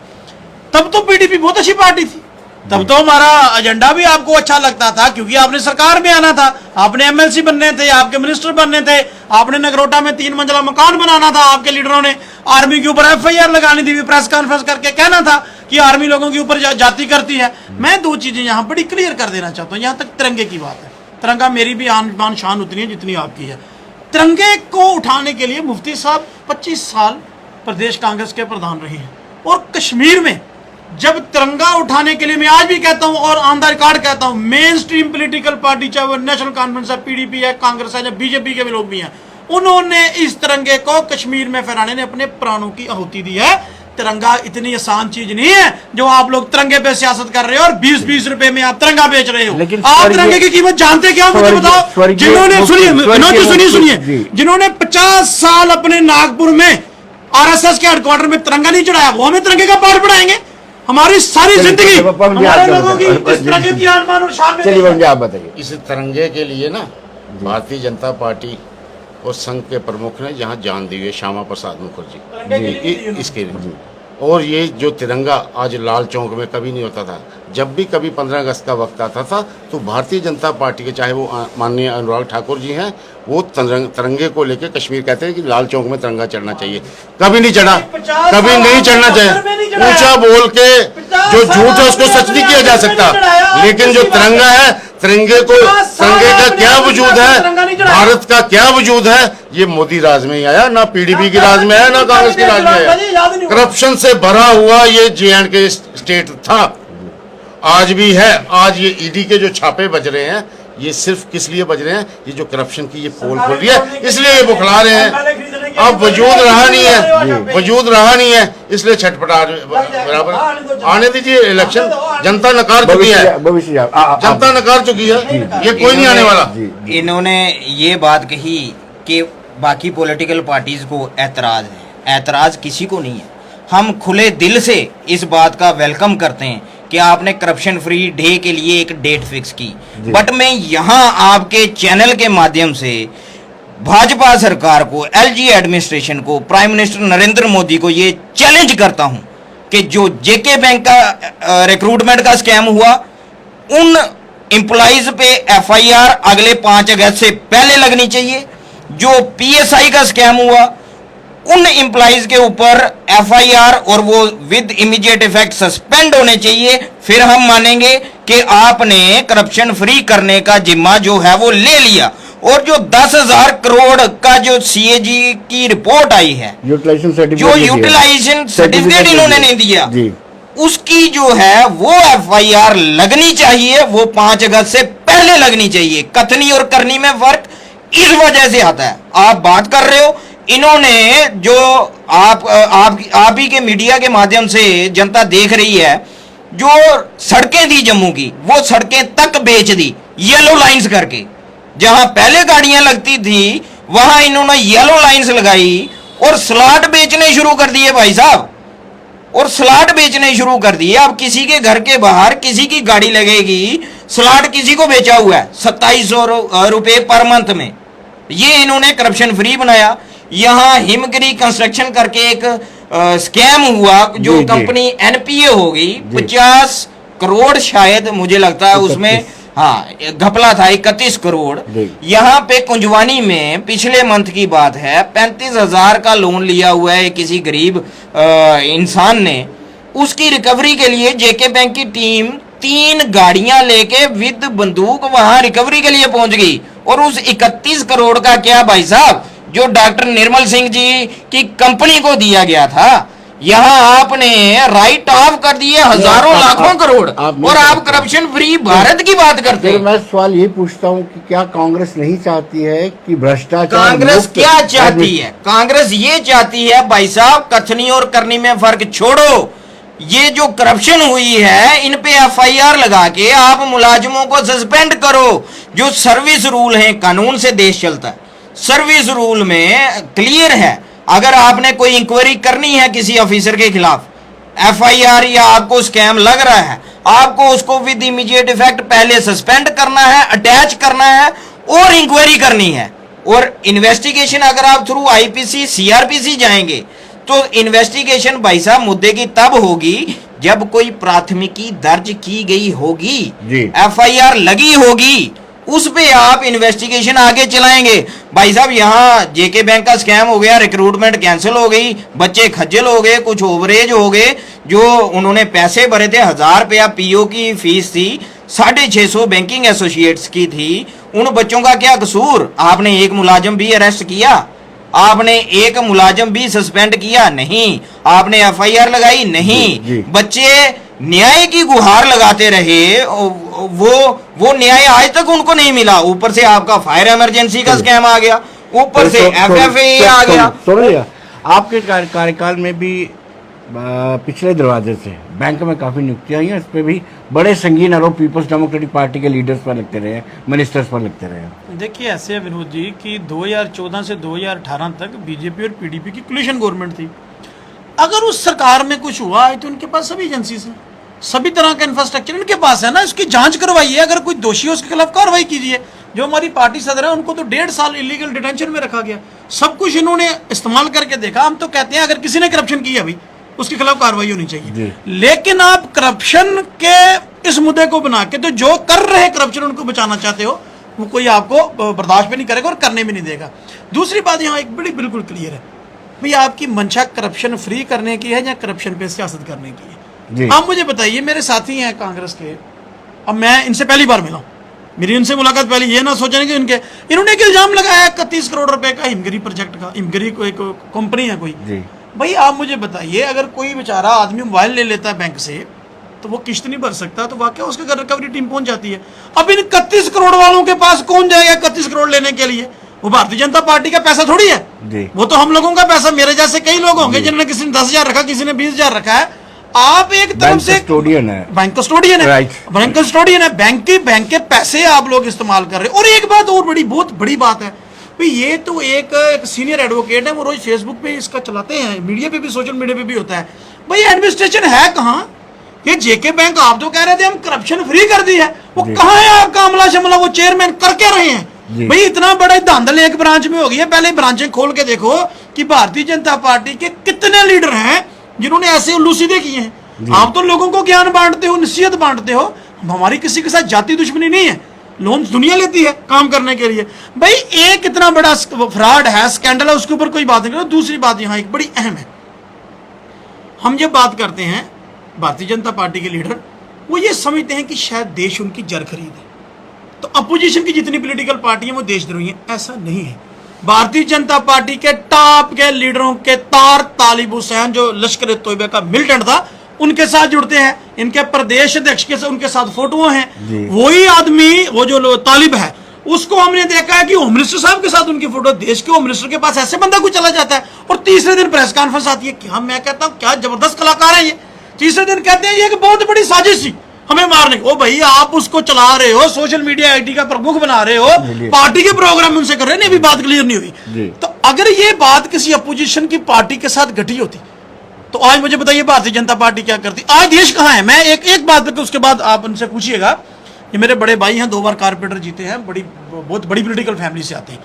तब तो पीडीपी बहुत अच्छी पार्टी थी। तब तो हमारा एजेंडा भी आपको अच्छा लगता था, क्योंकि आपने सरकार में आना था, आपने एमएलसी बनने थे, आपके मिनिस्टर बनने थे, आपने नगरोटा में 3 मंजिला मकान बनाना था। आपके लीडरों ने आर्मी के ऊपर एफआईआर लगानी थी, प्रेस कॉन्फ्रेंस करके कहना था कि आर्मी लोगों के ऊपर जाति करती है। मैं 2 चीजें यहाँ बड़ी क्लियर कर देना चाहता हूँ। यहाँ तक तिरंगे की बात है, तिरंगा मेरी भी आन बान शान उतनी है जितनी आपकी है। तिरंगे को उठाने के लिए मुफ्ती साहब 25 साल प्रदेश कांग्रेस के प्रधान रहे हैं, और कश्मीर में जब तिरंगा उठाने के लिए, मैं आज भी कहता हूं और ऑन द रिकॉर्ड कहता हूं, मेन स्ट्रीम पॉलिटिकल पार्टी, चाहे वो नेशनल कॉन्फ्रेंस है, पीडीपी है, कांग्रेस है, या बीजेपी के भी लोग भी हैं, उन्होंने इस तिरंगे को कश्मीर में फहराने ने अपने प्राणों की आहुति दी है। तिरंगा इतनी आसान चीज नहीं है जो आप लोग तिरंगे पे सियासत कर रहे हो और 20-20 रुपए में आप तिरंगा बेच रहे हो। लेकिन आप स्वर्गीय- तिरंगे की कीमत जानते क्या हो, मुझे बताओ। स्वर्गीय जिन्होंने मुफ्ती- सुनिए स्वर्गीय विनोद जी, सुनिए मुफ्ती- सुनिए जी। जिन्होंने 50 साल अपने नागपुर में आरएसएस के हेडक्वार्टर में तिरंगा नहीं चढ़ाया, वो हमें तिरंगे का पाठ पढ़ाएंगे। हमारी सारी चलिए, जिंदगी चलिए, पवन जी, हमारे आप लोगों की बताइए। इस तिरंगे की आन-बान और शान में चलिए नहीं है। पवन जी, आप बताइए। इस तिरंगे के लिए ना भारतीय जनता पार्टी और संघ के प्रमुख ने यहाँ जान दी है, श्यामा प्रसाद मुखर्जी तिरंगे के लिए दी उन्होंने। इसके लिए। और ये जो तिरंगा आज लाल चौक में कभी नहीं होता था, जब भी कभी 15 अगस्त का वक्त आता था तो भारतीय जनता पार्टी के, चाहे वो माननीय अनुराग ठाकुर जी हैं, वो तिरंगे को लेके कश्मीर कहते हैं कि लाल चौक में तिरंगा चढ़ना चाहिए। कभी नहीं चढ़ा, 50 कभी नहीं चढ़ना में नहीं चाहिए। चढ़ाया। ऊंचा बोल के 50 जो झूठ है उसको साल सच नहीं किया जा आपने सकता, नहीं चढ़ाया। लेकिन जो किसी बात तिरंगा है, तिरंगे को, 50 साल तिरंगे का आपने क्या अपनी वजूद तिरंगा है, नहीं चढ़ाया। भारत का क्या वजूद है, ये मोदी राज में ही आया, ना पीडीपी की राज में आया, ना कांग्रेस की राज में आया। करप्शन से भरा हुआ ये जे&के स्टेट था, आज भी है। आज ये ईडी के जो छापे बज रहे हैं, ये सिर्फ किस लिए बज रहे हैं, ये जो करप्शन की ये पोल खोल रही है, इसलिए ये बुखला रहे हैं। अब वजूद रहा नहीं है, वजूद रहा नहीं है, इसलिए छटपटा बराबर। आने दीजिए इलेक्शन, जनता नकार चुकी है, भविष्य जनता नकार चुकी है, ये कोई नहीं आने वाला। इन्होंने ये बात कही कि बाकी पॉलिटिकल पार्टीज को ऐतराज है। ऐतराज किसी को नहीं है। हम खुले दिल से इस बात का वेलकम करते हैं कि आपने करप्शन फ्री डे के लिए एक डेट फिक्स की, बट मैं यहाँ आपके चैनल के माध्यम से भाजपा सरकार को, एलजी एडमिनिस्ट्रेशन को, प्राइम मिनिस्टर नरेंद्र मोदी को ये चैलेंज करता हूँ कि जो जेके बैंक का रिक्रूटमेंट का स्कैम हुआ, उन एम्प्लॉइज पे एफआईआर अगले 5 अगस्त से पहले लगनी चाहिए। जो पीएसआई का स्कैम हुआ, उन एम्प्लॉइज के ऊपर एफआईआर और वो विद इमीडिएट इफेक्ट सस्पेंड होने चाहिए। फिर हम मानेंगे कि आपने करप्शन फ्री करने का जिम्मा जो है वो ले लिया। और जो 10,000 करोड़ का जो सीएजी की रिपोर्ट आई है, यूटिलाइजेशन जो यूटिलाइजेशन सर्टिफिकेट इन्होंने नहीं दिया, उसकी जो है वो एफआईआर लगनी चाहिए, वो 5 अगस्त से पहले लगनी चाहिए। कथनी और करनी में फर्क इस वजह से आता है। आप बात कर रहे हो, इन्होंने जो आप ही के मीडिया के माध्यम से जनता देख रही है, जो सड़कें दी जम्मू की, वो सड़कें तक बेच दी येलो लाइंस करके। जहां पहले गाड़ियां लगती थी वहां इन्होंने येलो लाइंस लगाई और स्लॉट बेचने शुरू कर दिए भाई साहब, और स्लॉट बेचने शुरू कर दिए। अब किसी के घर के बाहर किसी की गाड़ी लगेगी, स्लॉट किसी को बेचा हुआ है 2700 रुपए पर मंथ में। ये इन्होंने करप्शन फ्री बनाया। यहां हिमगिरी कंस्ट्रक्शन करके एक स्कैम हुआ, जो कंपनी एनपीए होगी, 50 करोड़ शायद मुझे लगता है उसमें, हाँ घपला था 31 करोड़। यहाँ पे कुंजवानी में पिछले मंथ की बात है 35,000 का लोन लिया हुआ है किसी गरीब इंसान ने। उसकी रिकवरी के लिए जेके बैंक की टीम 3 गाड़ियां लेके विद बंदूक वहां रिकवरी के लिए पहुंच गई। और उस 31 करोड़ का क्या भाई साहब, जो डॉक्टर निर्मल सिंह जी की कंपनी को दिया गया था, यहाँ आपने राइट ऑफ कर दिए हजारों लाखों करोड़, और आप करप्शन फ्री भारत की बात करते हैं। मैं सवाल ये पूछता हूँ कि क्या कांग्रेस नहीं चाहती है कि भ्रष्टाचार? कांग्रेस क्या चाहती है? कांग्रेस ये चाहती है भाई साहब, कथनी और करनी में फर्क छोड़ो। ये जो करप्शन हुई है इन पे एफआईआर लगा के आप मुलाजिमों को सस्पेंड करो। जो सर्विस रूल है, कानून से देश चलता है, सर्विस रूल में क्लियर है, अगर आपने कोई इंक्वायरी करनी है किसी ऑफिसर के खिलाफ, एफआईआर या आपको स्कैम लग रहा है, आपको उसको विद इमीडिएट इफेक्ट पहले सस्पेंड करना है, अटैच करना है और इंक्वायरी करनी है। और इन्वेस्टिगेशन अगर आप थ्रू आईपीसी सीआरपीसी जाएंगे तो इन्वेस्टिगेशन भाई साहब मुद्दे की तब होगी जब कोई प्राथमिकी दर्ज की गई होगी, एफआईआर लगी होगी, उस पे आप इन्वेस्टिगेशन आगे चलाएंगे। भाई साहब यहाँ जेके बैंक का स्कैम हो गया, रिक्रूटमेंट कैंसिल हो गई, बच्चे खज्जल हो गए, कुछ ओवरेज हो गए, जो उन्होंने पैसे भरे थे 1000 रुपया पीओ की फीस थी, 650 बैंकिंग एसोसिएट्स की थी, उन बच्चों का क्या कसूर? आपने एक मुलाजिम भी अरेस्ट किया? आपने एक मुलाजिम भी सस्पेंड किया? नहीं। आपने एफआईआर लगाई? नहीं। बच्चे न्याय की गुहार लगाते रहे, वो न्याय आज तक उनको नहीं मिला। ऊपर से आपका फायर इमरजेंसी का स्कैम आ गया, ऊपर से एफएफए आ गया। सुनिए, आपके कार्यकाल में भी पिछले दरवाजे से बैंक में काफी नियुक्तियां हुई हैं, इस पे भी बड़े संगीन आरोप पीपल्स डेमोक्रेटिक पार्टी के लीडर्स पर लगते रहे, मिनिस्टर्स पर लगते रहे। देखिए ऐसे है विनोद जी कि 2014 से 2018 तक बीजेपी और पीडीपी की कोलिशन गवर्नमेंट थी। अगर उस सरकार में कुछ हुआ है तो उनके पास सभी एजेंसीज हैं, सभी तरह का इंफ्रास्ट्रक्चर उनके पास है ना, उसकी जांच करवाइए। अगर कोई दोषी है उसके खिलाफ कार्रवाई कीजिए। जो हमारी पार्टी सदर है उनको तो 1.5 साल इलीगल डिटेंशन में रखा गया। सब कुछ इन्होंने इस्तेमाल करके देखा। हम तो कहते हैं अगर किसी ने करप्शन किया अभी उसके खिलाफ कार्रवाई होनी चाहिए, लेकिन आप करप्शन के इस मुद्दे को बना के तो जो कर रहे करप्शन उनको बचाना चाहते हो, वो कोई आपको बर्दाश्त भी नहीं करेगा और करने भी नहीं देगा। दूसरी बात यहाँ एक बड़ी बिल्कुल क्लियर है, भाई आपकी मंशा करप्शन फ्री करने की है या करप्शन पे सियासत करने की है? आप मुझे बताइए, मेरे साथी हैं कांग्रेस के, अब मैं इनसे पहली बार मिला हूं, मेरी इनसे मुलाकात पहले, ये ना सोचें कि इन्होंने एक इल्जाम लगाया 31 करोड़ रुपए का हिमगिरी प्रोजेक्ट का। हिमगिरी को एक कंपनी है कोई। भाई आप मुझे बताइए, अगर कोई बेचारा आदमी मोबाइल ले लेता है बैंक से तो वो किस्त नहीं भर सकता, तो वाकई उसके घर रिकवरी टीम पहुंच जाती है। अब इन 31 करोड़ वालों के पास कौन जाएगा 31 करोड़ लेने के लिए? वो भारतीय जनता पार्टी का पैसा थोड़ी है, वो तो हम लोगों का पैसा। मेरे जैसे कई लोग होंगे जिन्होंने, किसी ने 10,000 रखा, किसी ने 20,000 रखा है। आप एक तरफ से कस्टोडियन है, बैंक कस्टोडियन है, बैंक कस्टोडियन है, बैंक के पैसे आप लोग इस्तेमाल कर रहे हैं। और एक बात और बहुत बड़ी बात है भाई, ये तो एक सीनियर एडवोकेट है, वो रोज फेसबुक पे इसका चलाते हैं, मीडिया पे भी, सोशल मीडिया पे भी होता है। भाई एडमिनिस्ट्रेशन है कहाँ? ये जेके बैंक आप तो कह रहे थे हम करप्शन फ्री कर दी है, वो कहाँ है आपका अमला शमला? वो चेयरमैन कर क्या रहे हैं? भाई इतना बड़ा धांधल एक ब्रांच में हो गई है। पहले ब्रांचें खोल के देखो कि भारतीय जनता पार्टी के कितने लीडर हैं जिन्होंने ऐसे उल्लू सीधे किए हैं। आप तो लोगों को ज्ञान बांटते हो, नसीहत बांटते हो। हमारी किसी के साथ जाति दुश्मनी नहीं है, लोन दुनिया लेती है काम करने के लिए। भाई एक इतना बड़ा फ्रॉड है, स्कैंडल है, उसके ऊपर कोई बात नहीं करो। दूसरी बात यहाँ एक बड़ी अहम है, हम जब बात करते हैं भारतीय जनता पार्टी के लीडर, वो ये समझते हैं कि शायद देश उनकी जर खरीद है, तो अपोजिशन की जितनी पॉलिटिकल पार्टी है वो देशद्रोही है। ऐसा नहीं है। भारतीय जनता पार्टी के टॉप के लीडरों के तार तालिब हुसैन, जो लश्कर तोयबा का मिलिटेंट था, उनके साथ जुड़ते हैं। इनके प्रदेश अध्यक्ष के साथ उनके साथ फोटो हैं। वही आदमी, वो जो तालिब है, उसको हमने देखा है कि होम मिनिस्टर साहब के साथ उनकी फोटो। देश के होम मिनिस्टर के पास ऐसे बंदा कोई चला जाता है और तीसरे दिन प्रेस कॉन्फ्रेंस आती है। क्या मैं कहता हूं क्या जबरदस्त कलाकार है ये। तीसरे दिन कहते हैं ये एक बहुत बड़ी साजिश थी, हमें मारने ओ भाई आप उसको चला रहे हो, सोशल मीडिया आईडी का प्रमुख बना रहे हो, पार्टी के प्रोग्राम में उनसे कर रहे हैं, अभी बात क्लियर नहीं हुई। तो अगर ये बात किसी अपोजिशन की पार्टी के साथ घटी होती तो आज मुझे बताइए भारतीय जनता पार्टी क्या करती, आज देश कहां है। मैं एक बात पे उसके बाद आप उनसे पूछिएगा। ये मेरे बड़े भाई हैं, 2 बार कारपोरेटर जीते हैं, बहुत बड़ी पॉलिटिकल फैमिली से आते हैं।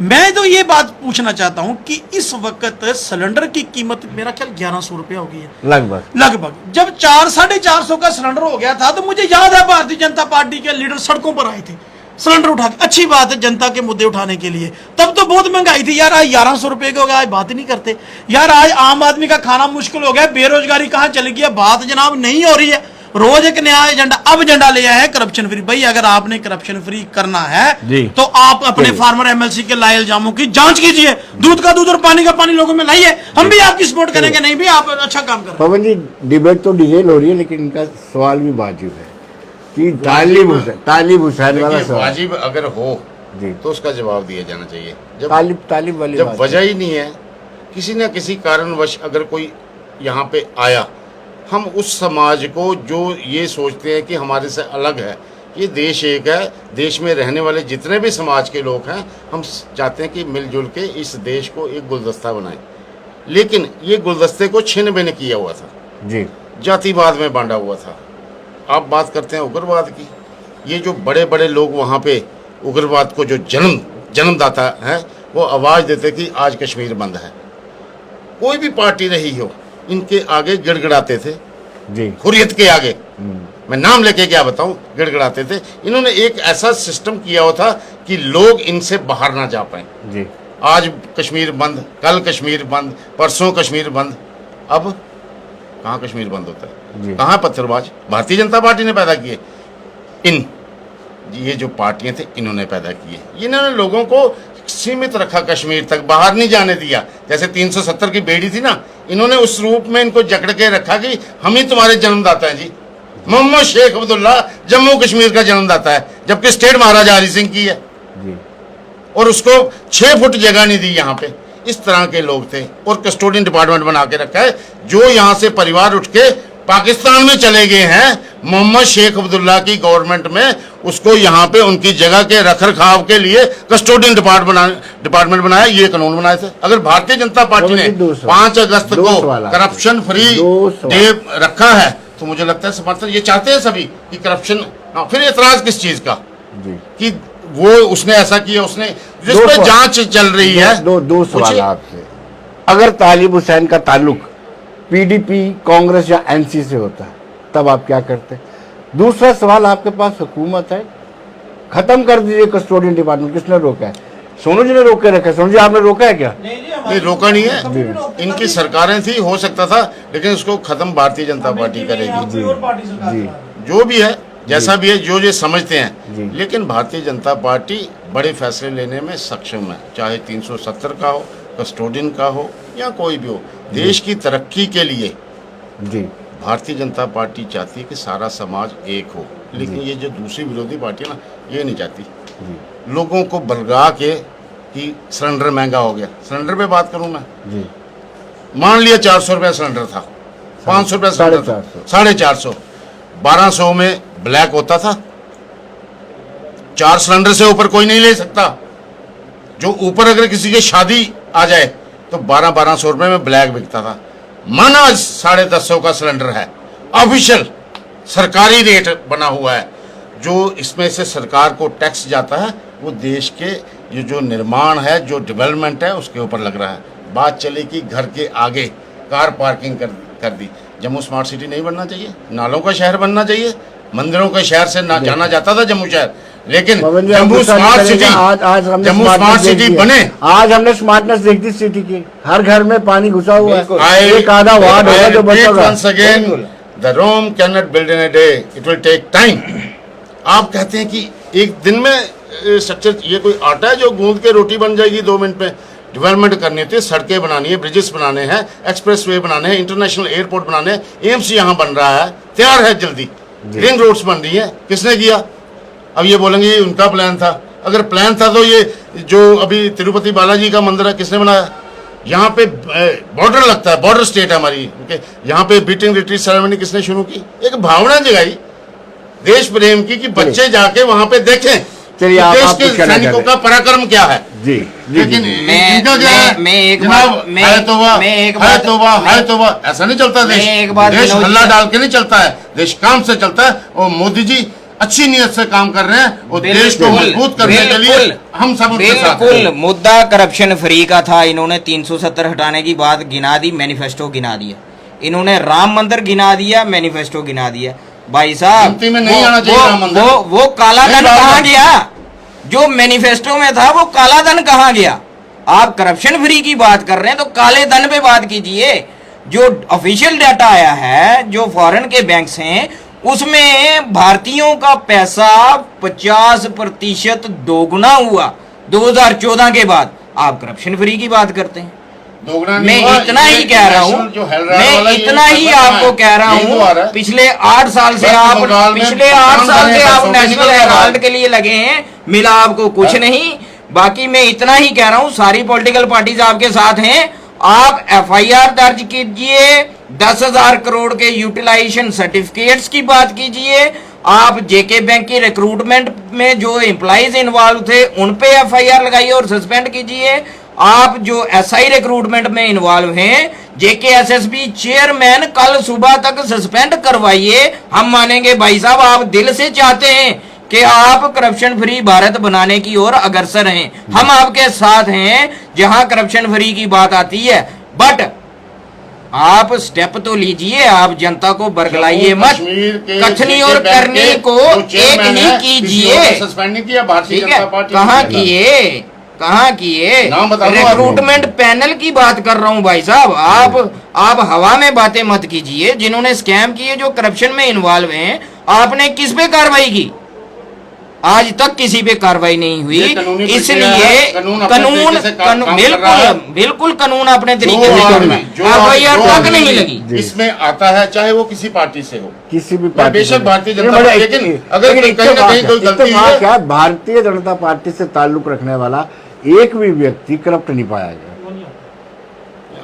मैं तो ये बात पूछना चाहता हूं कि इस वक्त सिलेंडर की कीमत मेरा ख्याल 1100 रुपया हो गई है लगभग। जब 400-450 का सिलेंडर हो गया था तो मुझे याद है भारतीय जनता पार्टी के लीडर सड़कों पर आए थे सिलेंडर उठा के। अच्छी बात है जनता के मुद्दे उठाने के लिए, तब तो बहुत महंगाई थी यार। आज 1100 रुपए के हो गया, आज बात ही नहीं करते यार। आज आम आदमी का खाना मुश्किल हो गया, बेरोजगारी कहां चली गई है, बात जनाब नहीं हो रही है। रोज एक नया एजेंडा, अब एजेंडा ले आया है करप्शन फ्री। भाई अगर आपने करप्शन फ्री करना है तो आप अपने फार्मर एमएलसी के लाए इल्जामों की जांच कीजिए, दूध का दूध और पानी का पानी लोगों में लाइए, हम भी आपकी सपोर्ट करेंगे। नहीं भी आप अच्छा काम कर रहे हैं। पवन जी, डिबेट तो डिटेल हो रही है, लेकिन इनका सवाल भी वाजिब है कि तालिब हुसैन वाला सवाल वाजिब अगर हो जी तो उसका जवाब दिया जाना चाहिए। तालिब वाली जब बात वजह ही नहीं है, किसी न किसी कारणवश अगर कोई यहाँ पे आया, हम उस समाज को जो ये सोचते हैं कि हमारे से अलग है, ये देश एक है, देश में रहने वाले जितने भी समाज के लोग हैं, हम चाहते हैं कि मिलजुल के इस देश को एक गुलदस्ता बनाएं। लेकिन ये गुलदस्ते को छिन्न भिन्न किया हुआ था जी, जातिवाद में बांटा हुआ था। आप बात करते हैं उग्रवाद की, ये जो बड़े बड़े लोग वहाँ पे उग्रवाद को जो जन्मदाता है, वो आवाज़ देते कि आज कश्मीर बंद है। कोई भी पार्टी रही हो, इनके आगे गिड़गिड़ाते थे जी, हुर्रियत के आगे। मैं नाम लेके क्या बताऊं, गिड़गिड़ाते थे। इन्होंने एक ऐसा सिस्टम किया हुआ था कि लोग इनसे बाहर ना जा पाए जी। आज कश्मीर बंद, कल कश्मीर बंद, परसों कश्मीर बंद। अब कहाँ कश्मीर बंद होता है, कहाँ पत्थरबाज भारतीय जनता पार्टी ने पैदा किए। ये जो पार्टियां थे इन्होंने पैदा किए। इन्होंने लोगों को सीमित रखा, कश्मीर तक बाहर नहीं जाने दिया। जैसे 370 की बेड़ी थी ना, इन्होंने उस रूप में इनको जकड़ के रखा कि हम ही तुम्हारे जन्मदाता हैं जी। मोहम्मद शेख अब्दुल्ला जम्मू कश्मीर का जन्मदाता है, जबकि स्टेट महाराजा हरि सिंह की है जी। और उसको 6 फुट जगह नहीं दी यहाँ पे। इस तरह के लोग थे और कस्टोडियन डिपार्टमेंट बना के रखा है। जो यहाँ से परिवार उठ के पाकिस्तान में चले गए हैं, मोहम्मद शेख अब्दुल्ला की गवर्नमेंट में उसको यहाँ पे उनकी जगह के रखरखाव के लिए कस्टोडियन डिपार्टमेंट बनाया। ये कानून बनाए थे। अगर भारतीय जनता पार्टी ने 5 अगस्त को करप्शन फ्री डे रखा है तो मुझे लगता है समर्थन ये चाहते हैं सभी कि करप्शन। फिर एतराज किस चीज का कि वो उसने ऐसा किया, उसने जिस पे जांच चल रही है। दो सवाल आपसे। अगर तालिब हुसैन का ताल्लुक पीडीपी, कांग्रेस या एनसी से होता है तब आप क्या करते? दूसरा सवाल, आपके पास हुकूमत है, खत्म कर दीजिए कस्टोडियन डिपार्टमेंट। किसने रोका है? सोनू जी ने रोक के रखा है। सोनू जी, आपने रोका है क्या? नहीं, रोका नहीं है। इनकी सरकारें थी, हो सकता था, लेकिन उसको खत्म भारतीय जनता पार्टी करेगी। जो भी है, जैसा भी है, जो जो समझते हैं। लेकिन भारतीय जनता पार्टी बड़े फैसले लेने में सक्षम है, चाहे 370 का हो, कस्टोडियन का हो या कोई भी हो। देश की तरक्की के लिए जी भारतीय जनता पार्टी चाहती है कि सारा समाज एक हो। लेकिन ये जो दूसरी विरोधी पार्टी है ना, ये नहीं चाहती लोगों को बलगा के कि सिलेंडर महंगा हो गया। सिलेंडर पे बात करूं मैं जी। मान लिया 400 रुपया सिलेंडर था, 500 रुपया सिलेंडर था, 450, 1200 में ब्लैक होता था। 4 सिलेंडर से ऊपर कोई नहीं ले सकता। जो ऊपर अगर किसी की शादी आ जाए तो 1200 रुपए में ब्लैक बिकता था। माना 1050 का सिलेंडर है, ऑफिशियल सरकारी रेट बना हुआ है। जो इसमें से सरकार को टैक्स जाता है वो देश के ये जो निर्माण है, जो डेवलपमेंट है, उसके ऊपर लग रहा है। बात चली कि घर के आगे कार पार्किंग कर दी। जम्मू स्मार्ट सिटी नहीं बनना चाहिए, नालों का शहर बनना चाहिए। मंदिरों के शहर से ना जाना जाता था जम्मू शहर, लेकिन जम्मू स्मार्ट सिटी बने। आज हमने स्मार्टनेस देख दी सिटी की, हर घर में पानी घुसा हुआ है। एक आधा वार्ड होगा जो बचेगा। The Rome cannot build in a day, it will take time। आप कहते हैं कि एक दिन में स्ट्रक्चर, ये कोई आटा है जो गूंद के रोटी बन जाएगी 2 मिनट में? डेवलपमेंट करनी होती है, सड़कें बनानी है, ब्रिजेस बनाने हैं, एक्सप्रेसवे बनाने हैं, इंटरनेशनल एयरपोर्ट बनाने हैं। एम्स यहाँ बन रहा है, तैयार है जल्दी। रिंग रोड्स बन रही है, किसने किया? अब ये बोलेंगे ये उनका प्लान था। अगर प्लान था तो ये जो अभी तिरुपति बालाजी का मंदिर है, किसने बनाया? यहाँ पे बॉर्डर लगता है, बॉर्डर स्टेट है हमारी, यहाँ पे बीटिंग रिट्रीट सेरेमनी किसने शुरू की? एक भावना जगाई देश प्रेम की कि बच्चे जाके वहां पे देखें चलिए, आप देश कुछ के कहना सैनिकों चाहते का पराक्रम क्या है। जी लेकिन मैं- इनका क्या है, मैं एक जनाब, बात- मैं- है तौबा, मैं एक है बात- तौबा, है मैं- तौबा, ऐसा नहीं चलता देश। मैं एक बात देश विनोद जी हल्ला से- डाल के नहीं चलता है, देश काम से चलता है। और मोदी जी अच्छी नीयत से काम कर रहे हैं और देश को बिल्कुल, मजबूत करने के लिए बिल्कुल, हम सब उनके साथ हैं। बिल्कुल मुद्दा करप्शन फ्री का था। इन्होंने 370 हटाने की बात गिना दी, मैनिफेस्टो गिना दिया। इन्होंने राम मंदिर गिना दिया, मैनिफेस्टो गिना दिया। भाई साहब गिनती में नहीं आना चाहिए राम मंदिर। वो काला नहीं धन बात कहाँ है। गया? जो मैनिफेस्टो में था वो काला धन कहाँ गया? आप करप्शन फ्री की बात कर रहे हैं तो काले धन पे बात कीजिए। जो ऑफिशियल डाटा आया है, जो फॉरेन के बैंक्स हैं, उसमें भारतीयों का पैसा 50% दोगुना हुआ 2014 के बाद। आप करप्शन फ्री की बात करते हैं। दोगुना नहीं मैं हुआ, इतना ये ही कह रहा नेशनल हूँ, जो हेल्थ वाला मैं ये इतना ही पता आपको है, कह रहा यही तो आ रहा हूँ, है। पिछले 8 साल से वेस्ट आप बंगाल में पिछले 8 काम साल करने से का आप सौदा नेशनल निकल रहा है। हेराल्ड के लिए लगे हैं, मिला आपको कुछ नहीं। बाकी मैं इतना ही कह रहा हूँ, सारी पॉलिटिकल पार्टीज आपके साथ हैं। आप FIR दर्ज कीजिए, 10,000 करोड़ के यूटिलाइजेशन सर्टिफिकेट्स की बात कीजिए। आप जेके बैंक की रिक्रूटमेंट में जो एम्प्लॉइज इन्वॉल्व थे उन पे FIR लगाइए और सस्पेंड कीजिए। आप जो SI रिक्रूटमेंट में इन्वॉल्व हैं, JKSSB चेयरमैन कल सुबह तक सस्पेंड करवाइए। हम मानेंगे भाई साहब आप दिल से चाहते हैं कि आप करप्शन फ्री भारत बनाने की ओर अग्रसर हैं। हम आपके साथ हैं जहां करप्शन फ्री की बात आती है। बट आप स्टेप तो लीजिए, आप जनता को बरगलाइए मत। कश्मीर के कथनी JK और बैंक करनी के को जो एक चेयरमैन ही है, किसी कीजिए। और ने सस्पेंड नहीं किया, भारतीय ठीक है, जनता पार्टी कहाँ ने किए, कहाँ किए? नाम बता दो आप। रिक्रूटमेंट पैनल की बात कर रहा हूं भाई साहब। आप हवा में बातें मत कीजिए। जिन्होंने स्कैम किए, जो करप्शन में इन्वॉल्व हैं, आपने किस पे कार्रवाई की? आज तक किसी पे कार्रवाई नहीं हुई। ये कानूनी प्रक्रिया इसलिए है, कानून अपने तरीके से काम कर रहा है। बिल्कुल कानून अपने तरीके से जो कर आदमी- रहा है। जो FIR तक आदमी नहीं लगी। इसमें आता है, चाहे वो किसी पार्टी से हो, किसी भी मैं पार्टी बेशक से। भारतीय जनता बड़ा पार्टी, एक- लेकिन अगर लेकिन कहीं ना कहीं कोई गलती इत्तेफाक है, है, भारतीय जनता पार्टी से ताल्लुक रखने वाला एक भी व्यक्ति करप्ट नहीं पाया गया।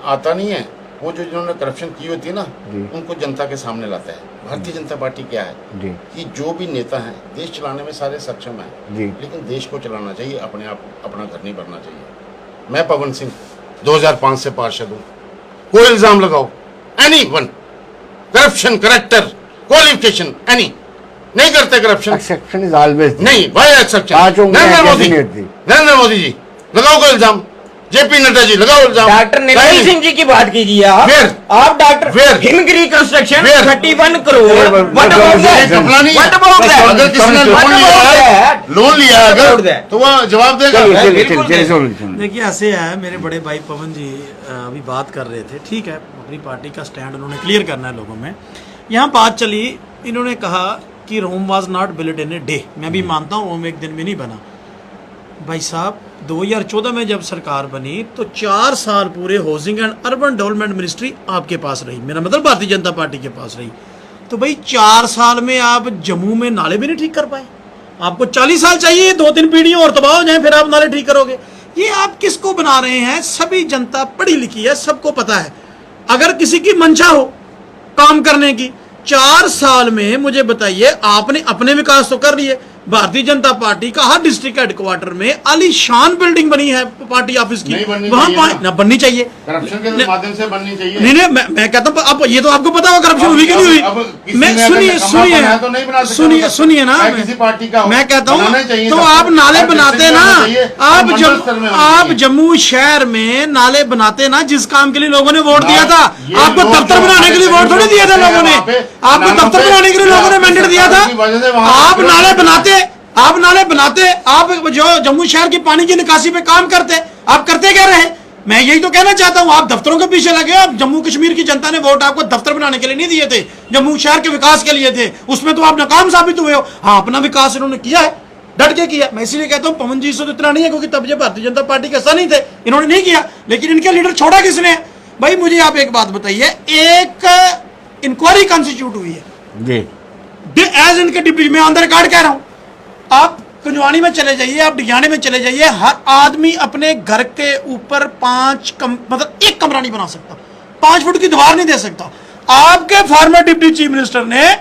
आता नहीं है। वो जो जिन्होंने करप्शन की होती है ना, जी। उनको जनता के सामने लाता है। भारतीय जनता पार्टी क्या है जी कि जो भी नेता हैं, देश चलाने में सारे सक्षम हैं, जी लेकिन देश को चलाना चाहिए, अपने आप अपना घर नहीं भरना चाहिए। मैं पवन सिंह 2005 से पार्षद हूँ। कोई इल्जाम लगाओ, any one, corruption, character, qualification, any, नहीं करते करप्शन। एक्सेप्शन इज ऑलवेज नहीं, वाई एक्सेप्शन। पांचों में नरेंद्र मोदी, कैबिनेट थी। नरेंद्र मोदी जी लगाओ कोई इल्जाम, JP नड्डा जी लगाओ इल्जाम। डॉक्टर निर्मल सिंह जी की बात कीजिए आप। Where? आप doctor Where? Himgiri construction Where? 31 crore. Where? What about ये that? घपला नहीं What about है। that? अगर किसी ने What लोन लिया about है, that? लोन लिया है What about अगर, that? तो वह जवाब देगा। चलिए चलिए बिल्कुल चलिए नहीं। सुनिए। देखिए ऐसे है, मेरे बड़े भाई पवन जी अभी बात कर रहे थे। ठीक है, अपनी पार्टी का स्टैंड उन्होंने क्लियर करना है लोगों में। यहाँ बात चली, इन्होंने कहा कि Rome was not built in a day. मैं भी मानता हूँ रोम एक दिन में नहीं बना। भाई साहब 2014 में जब सरकार बनी तो 4 साल पूरे housing and urban development ministry आपके पास रही, मेरा मतलब भारतीय जनता पार्टी के पास रही। तो भाई 4 साल में आप जम्मू में नाले भी नहीं ठीक कर पाए। आपको 40 साल चाहिए, 2-3 पीढ़ियां और तबाह हो जाए फिर आप नाले ठीक करोगे। ये आप किसको बना रहे हैं? सभी जनता पढ़ी लिखी है, सबको पता है। अगर किसी की मंशा हो काम करने की, 4 साल में मुझे बताइए, आपने अपने विकास तो कर लिए। भारतीय जनता पार्टी का हर डिस्ट्रिक्ट हेडक्वार्टर में आलीशान बिल्डिंग बनी है पार्टी ऑफिस की, नहीं बननी वहां चाहिए ना बननी चाहिए। करप्शन के नहीं- माध्यम से बननी चाहिए। नहीं मैं कहता हूँ अब ये तो आपको पता होगा करप्शन अब- हुई कि नहीं अब हुई। किसी मैं ने अगर सुनिए नकामा सुनिए बनाया तो नहीं बना सकते। सुनिए सुनिए ना, चाहे किसी पार्टी का हो, मैं कहता बनाना हूँ चाहिए तो सबको। आप नाले हर बनाते डिस्ट्रिक्ट ना, में होना चाहिए, आप मंडल जब स्तर में होना आप चाहिए। जम्मू शहर में नाले बनाते ना, जिस काम के लिए लोगों ने वोट दिया था। ये आपको लोग दफ्तर जो बनाने के लिए हमारे वोट थोड़ी दिया था सभी लोगों ने। वहाँ पे आपको नालों दफ्तर पे बनाने के लिए लोगों ने आपकी मैंडेट दिया सरकार की वजह से था। वहाँ आप पे नाले लोग- बनाते, आप नाले बनाते, आप जो जम्मू शहर की पानी की निकासी पे काम करते, आप करते क्या रहे? मैं यही तो कहना चाहता हूं, आप दफ्तरों के पीछे लगे। आप जम्मू कश्मीर की जनता ने वोट आपको दफ्तर बनाने के लिए नहीं दिए थे, जम्मू शहर के विकास के लिए थे। उसमें तो आप नाकाम साबित हुए हो। हाँ, अपना विकास इन्होंने किया है, डट के किया। मैं इसीलिए कहता हूं पवन जी से तो इतना नहीं है, क्योंकि तब ये भारतीय जनता पार्टी के हिस्सा नहीं थे, इन्होंने नहीं किया। लेकिन इनके लीडर छोड़ा किसने है? भाई मुझे आप एक बात बताइए, एक इंक्वायरी कॉन्स्टिट्यूट हुई है जी एज इनके डिप्टी, मैं ऑन द रिकॉर्ड कह रहा हूं। आप कुंजवानी में चले जाइए, आप डिगाने में चले जाइए, हर आदमी अपने घर के ऊपर मतलब एक कमरा नहीं बना सकता, 5 फुट की दीवार नहीं दे सकता। आपके फॉर्मर डिप्टी चीफ मिनिस्टर ने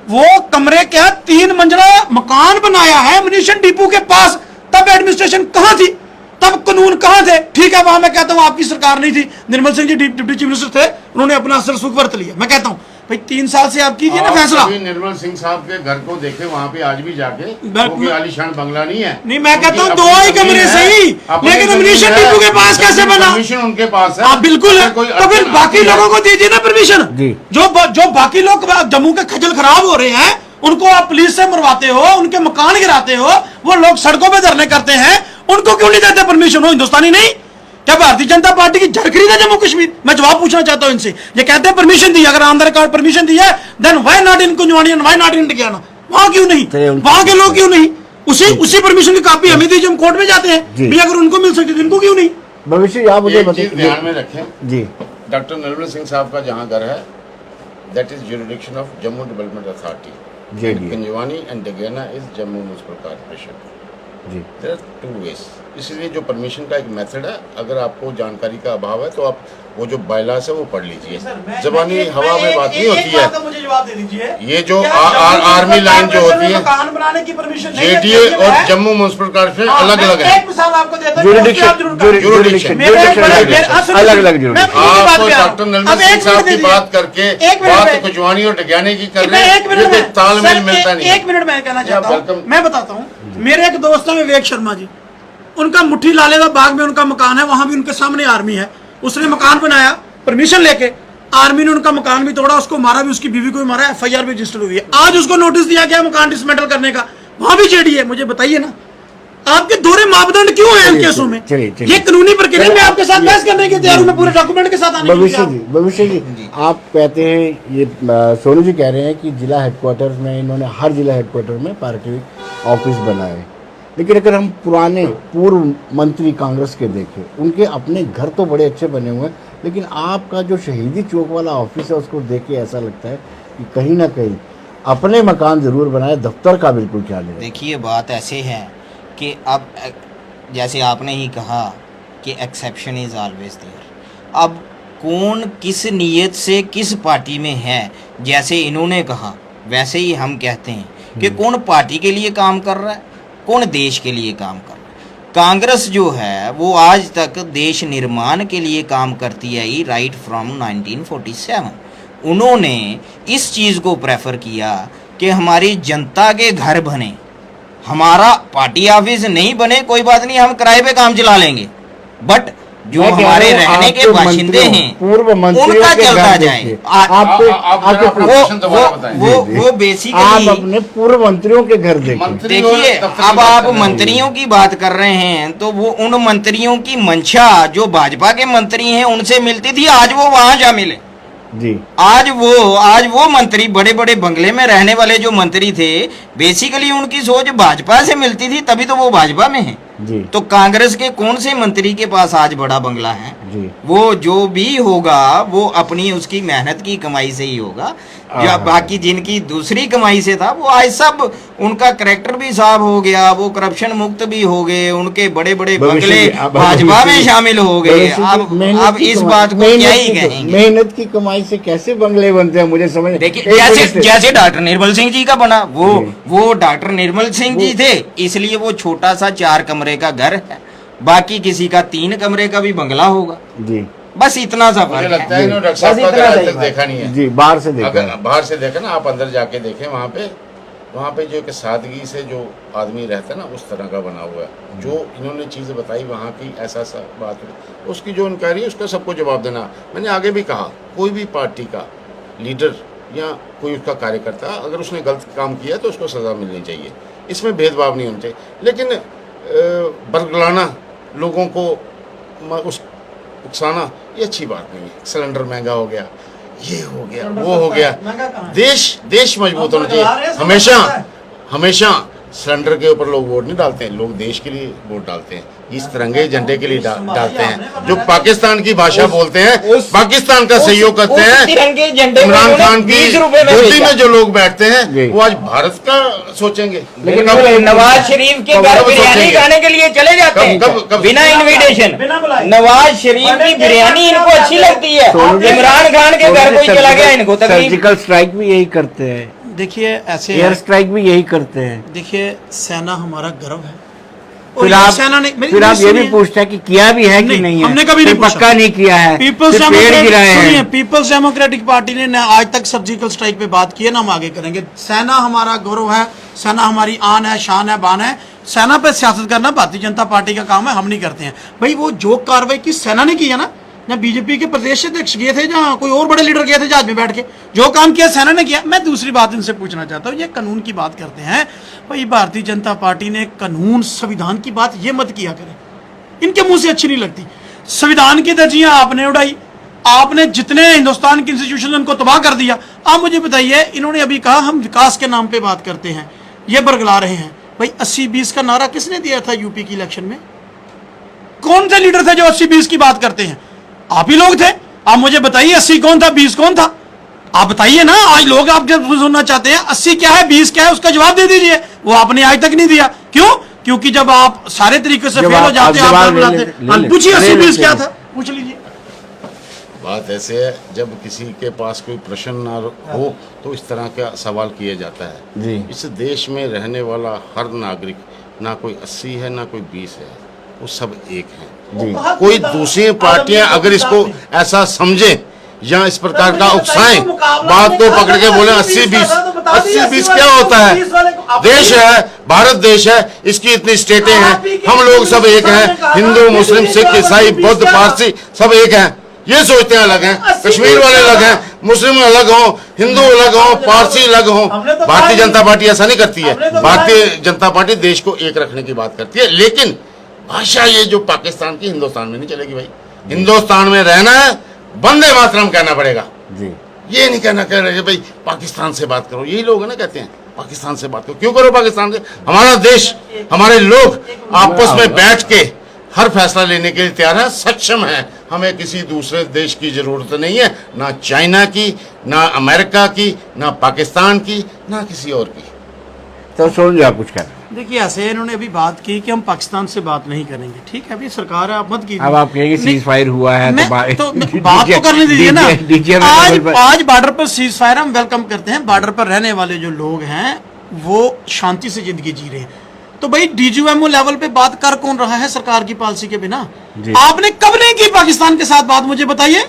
वो कमरे क्या 3 मंजिला मकान बनाया है म्यूनिशन डिपो के पास। तब एडमिनिस्ट्रेशन कहां थी, तब कानून कहां थे? ठीक है, वहां मैं कहता हूं आपकी सरकार नहीं थी, Nirmal Singh ji deputy chief minister थे, उन्होंने अपना असर सुख वर्त लिया। मैं कहता हूं भाई 3 साल से आप कीजिए ना फैसला। निर्मल सिंह साहब के घर को देखे वहाँ पे आज भी जाके, वो कोई आलीशान बंगला नहीं है। नहीं, मैं कहता हूं 2 ही कमरे सही, लेकिन म्यूनिशन डिपो के पास कैसे बना? परमिशन उनके पास है। हाँ बिल्कुल है, तो फिर बाकी लोगों को दीजिए ना परमिशन। जो बाकी लोग जम्मू के खजल खराब हो रहे हैं, उनको आप पुलिस से मरवाते हो, उनके मकान गिराते हो, वो लोग सड़कों पे धरने करते हैं, उनको क्यों नहीं देते परमिशन? हो हिंदुस्तानी नहीं? क्या भारतीय जनता पार्टी की जड़ खरीद है जम्मू कश्मीर? मैं जवाब पूछना चाहता हूं इनसे। ये कहते हैं परमिशन दी, अगर आंध्र कार्ड परमिशन दी है, then why not in Kunjwani and why not in Tikiyana? वहां क्यों नहीं, वहां के लोग क्यों नहीं? उसी परमिशन की कॉपी हमें दीजिए, हम कोर्ट में जाते हैं भी, अगर उनको मिल सकती इनको क्यों नहीं? भविष्य आप मुझे बताइए, ध्यान में रखें जी, डॉक्टर निर्मल सिंह साहब का जहाँ घर है, that is jurisdiction of Jammu development authority. Kunjwani and Dagiana is Jammu municipal corporation. जी, देयर आर 2 वेज। इसलिए जो परमिशन का एक मेथड है, अगर आपको जानकारी का अभाव है तो आप वो जो बायलास है वो पढ़ लीजिए। जबानी हवा में बात नहीं होती है। मुझे जवाब दे दीजिए, ये जो आर्मी लाइन जो होती है, मकान बनाने की परमिशन जेटीए और जम्मू म्युनिसिपल कॉर्पोरेशन अलग अलग है। एक मिसाल आपको देता हूं, जुरिडिक्शन आपको डॉक्टर निर्मल सिंह साहब की बात करके बात कुंजवानी और डगियाने की कर रहे हैं, ये कोई तालमेल मिलता नहीं। एक मिनट मैं कहना चाहता हूं, मैं बताता हूं। मेरे एक दोस्त है विवेक शर्मा जी, उनका मुट्ठी लालेगा बाग में उनका मकान है, वहां भी उनके सामने आर्मी है। उसने मकान बनाया परमिशन लेके, आर्मी ने उनका मकान भी तोड़ा, उसको मारा भी, उसकी बीवी को भी मारा, एफआईआर भी रजिस्टर हुई है। आज उसको नोटिस दिया गया मकान डिसमेंटल करने का, वहां भी जेडी है। मुझे बताइए ना, आपके दोहरे मापदंड क्यों हैं इन केसों में? ये कानूनी प्रक्रिया में आपके साथ बहस करने के तैयार हूं, मैं पूरे डॉक्यूमेंट के साथ आने भविष्य जी, आप कहते हैं, ये सोनू जी कह रहे हैं कि जिला हेडक्वार्टर में इन्होंने हर जिला हेडक्वार्टर में पार्टी ऑफिस बनाए, लेकिन अगर हम पुराने पूर्व मंत्री कांग्रेस के देखें, उनके अपने घर तो बड़े अच्छे बने हुए हैं, लेकिन आपका जो शहीदी चौक वाला ऑफिस है उसको देख के ऐसा लगता है कि कहीं ना कहीं अपने मकान जरूर बनाए, दफ्तर का बिल्कुल ख्याल नहीं। देखिए बात ऐसे है कि अब जैसे आपने ही कहा कि एक्सेप्शन इज़ ऑलवेज देयर। अब कौन किस नीयत से किस पार्टी में है, जैसे इन्होंने कहा वैसे ही हम कहते हैं कि कौन पार्टी के लिए काम कर रहा है, कौन देश के लिए काम कर रहा है। कांग्रेस जो है वो आज तक देश निर्माण के लिए काम करती आई राइट फ्रॉम 1947। उन्होंने इस चीज़ को प्रेफर किया कि हमारी जनता के घर बने, हमारा पार्टी ऑफिस नहीं बने कोई बात नहीं, हम किराए पे काम चला लेंगे, बट जो हमारे रहने के बाशिंदे हैं पूर्व मंत्रियों उनका के चलता घर जाए। देखिए। वो बेसिकली आप अपने पूर्व मंत्रियों के घर देखिए। देखिए, अब आप मंत्रियों की बात कर रहे हैं तो वो उन मंत्रियों की मंशा जो भाजपा के मंत्री हैं उनसे मिलती थी, आज वो वहां शामिल है जी। आज वो मंत्री, बड़े बड़े बंगले में रहने वाले जो मंत्री थे, बेसिकली उनकी सोच भाजपा से मिलती थी, तभी तो वो भाजपा में है जी। तो कांग्रेस के कौन से मंत्री के पास आज बड़ा बंगला है जी। वो जो भी होगा वो अपनी उसकी मेहनत की कमाई से ही होगा। जो बाकी जिनकी दूसरी कमाई से था वो आज सब उनका करैक्टर भी साफ हो गया, वो करप्शन मुक्त भी हो गए, उनके बड़े बड़े बंगले भाजपा में शामिल हो गए। अब इस बात को क्या ही कहेंगे, मेहनत की कमाई से कैसे बंगले बनते हैं मुझे समझ। देखिए जैसे डॉक्टर निर्मल सिंह जी का बना, वो डॉक्टर निर्मल सिंह जी थे, इसलिए वो छोटा सा 4 कमरे का घर है, बाकी किसी का 3 कमरे का भी बंगला होगा जी। बस इतना सा मुझे फर्क लगता है है। इन्होंने डॉक्टर साहब का घर आज तक देखा नहीं है जी। बाहर से देखा, अगर बाहर से देखा ना, आप अंदर जाके देखें, वहाँ पे जो एक सादगी से जो आदमी रहता है ना, उस तरह का बना हुआ है। जो इन्होंने चीज़ें बताई वहाँ की, ऐसा सा बात है, उसकी जो इंक्वायरी है उसका सबको जवाब देना। मैंने आगे भी कहा, कोई भी पार्टी का लीडर या कोई उसका कार्यकर्ता अगर उसने गलत काम किया तो उसको सज़ा मिलनी चाहिए, इसमें भेदभाव नहीं होना चाहिए। लेकिन बरगलाना, लोगों को उकसाना, ये अच्छी बात नहीं है। सिलेंडर महंगा हो गया, ये हो गया, वो हो गया, देश मजबूत होना चाहिए। हमेशा सिलेंडर के ऊपर लोग वोट नहीं डालते हैं, लोग देश के लिए वोट डालते हैं, इस तिरंगे झंडे के लिए डालते हैं। जो पाकिस्तान की भाषा बोलते हैं, पाकिस्तान का सहयोग करते हैं, इमरान खान की गोदी में जो लोग बैठते हैं वो आज भारत का सोचेंगे। लेकिन नवाज शरीफ के घर बिरयानी खाने के लिए चले जाते हैं बिना इनविटेशन। नवाज शरीफ की बिरयानी इनको अच्छी लगती है, इमरान खान के घर कोई चला गया इनको तकलीफ। सर्जिकल स्ट्राइक भी यही करते हैं देखिए ऐसे एयर स्ट्राइक भी यही करते हैं। देखिए सेना हमारा गर्व है। और फिर ये आप सेना ने फिर आप ये भी पूछते हैं कि किया भी है कि नहीं है। हमने कभी नहीं फिर पक्का नहीं किया है, पीपल्स फिर पेड़ गिराए हैं। पीपल्स डेमोक्रेटिक पार्टी ने ना आज तक सर्जिकल स्ट्राइक पे बात की है, ना हम आगे करेंगे। सेना हमारा गौरव है, सेना हमारी आन है, शान है, बान है। सेना पे सियासत करना भारतीय जनता पार्टी का काम है, हम नहीं करते हैं भाई। वो जो कार्रवाई की सेना ने की है ना, जहाँ बीजेपी के प्रदेश अध्यक्ष गए थे, जहाँ कोई और बड़े लीडर गए थे जहाज में बैठ के, जो काम किया सेना ने किया। मैं दूसरी बात इनसे पूछना चाहता हूँ, ये कानून की बात करते हैं भाई, भारतीय जनता पार्टी ने कानून संविधान की बात ये मत किया करें, इनके मुंह से अच्छी नहीं लगती। संविधान की धज्जियां आपने उड़ाई, आपने जितने हिंदुस्तान के इंस्टीट्यूशन उनको तबाह कर दिया। आप मुझे बताइए, इन्होंने अभी कहा हम विकास के नाम पे बात करते हैं, ये बरगला रहे हैं भाई। 80-20 का नारा किसने दिया था यूपी की इलेक्शन में? कौन से लीडर थे जो 80-20 की बात करते हैं? आप ही लोग थे। आप मुझे बताइए 80 कौन था, 20 कौन था? आप बताइए ना। आज लोग आप जब सुनना चाहते हैं 80 क्या है, 20 क्या है, उसका जवाब दे दीजिए। वो आपने आज तक नहीं दिया। क्यों? क्योंकि जब आप सारे तरीके से फेल हो जाते हैं, आप बुलाते, पूछिए 80-20 क्या था, पूछ लीजिए। बात ऐसे है, जब किसी के पास कोई प्रश्न ना हो तो इस तरह का सवाल किया जाता है जी। इस देश में रहने वाला हर नागरिक, ना कोई 80 है ना कोई 20 है, वो सब एक हैं। कोई दूसरी पार्टियां अगर इसको ऐसा समझे या इस प्रकार का उकसाएं, बात को पकड़ के बोले 80-20 क्या होता है? देश है, भारत देश है, इसकी इतनी स्टेटें हैं, हम लोग सब एक हैं, हिंदू मुस्लिम सिख ईसाई बौद्ध पारसी सब एक हैं। ये सोचते हैं अलग हैं, कश्मीर वाले अलग हैं, मुस्लिम अलग हों, हिंदू अलग हों, पारसी अलग हों। भारतीय जनता पार्टी ऐसा नहीं करती है। भारतीय जनता पार्टी देश को एक रखने की बात करती है, लेकिन भाषा ये जो पाकिस्तान की हिंदुस्तान में नहीं चलेगी भाई। हिंदुस्तान में रहना है, वंदे मातरम कहना पड़ेगा जी। ये नहीं कहना कह रहे भाई पाकिस्तान से बात करो। यही लोग है ना कहते हैं पाकिस्तान से बात करो। क्यों करो पाकिस्तान से? हमारा देश, हमारे लोग आपस में बैठ के हर फैसला लेने के लिए तैयार है, सक्षम है। हमें किसी दूसरे देश की जरूरत नहीं है, ना चाइना की, ना अमेरिका की, ना पाकिस्तान की, ना किसी और की। तो सुन आप कुछ कह। देखिए ऐसे इन्होंने अभी बात की कि हम पाकिस्तान से बात नहीं करेंगे। ठीक है, अभी सरकार है, आप मत कीजिए। अब आप कहेंगे सीज फायर हुआ है तो बात तो करने दीजिए ना। आज बॉर्डर पर सीज फायर हम वेलकम करते हैं। बॉर्डर पर रहने वाले जो लोग हैं वो शांति से जिंदगी जी रहे हैं। तो भाई डीजीएमओ लेवल पे बात कर कौन रहा है सरकार की पॉलिसी के बिना? आपने कब नहीं की पाकिस्तान के साथ बात, मुझे बताइए।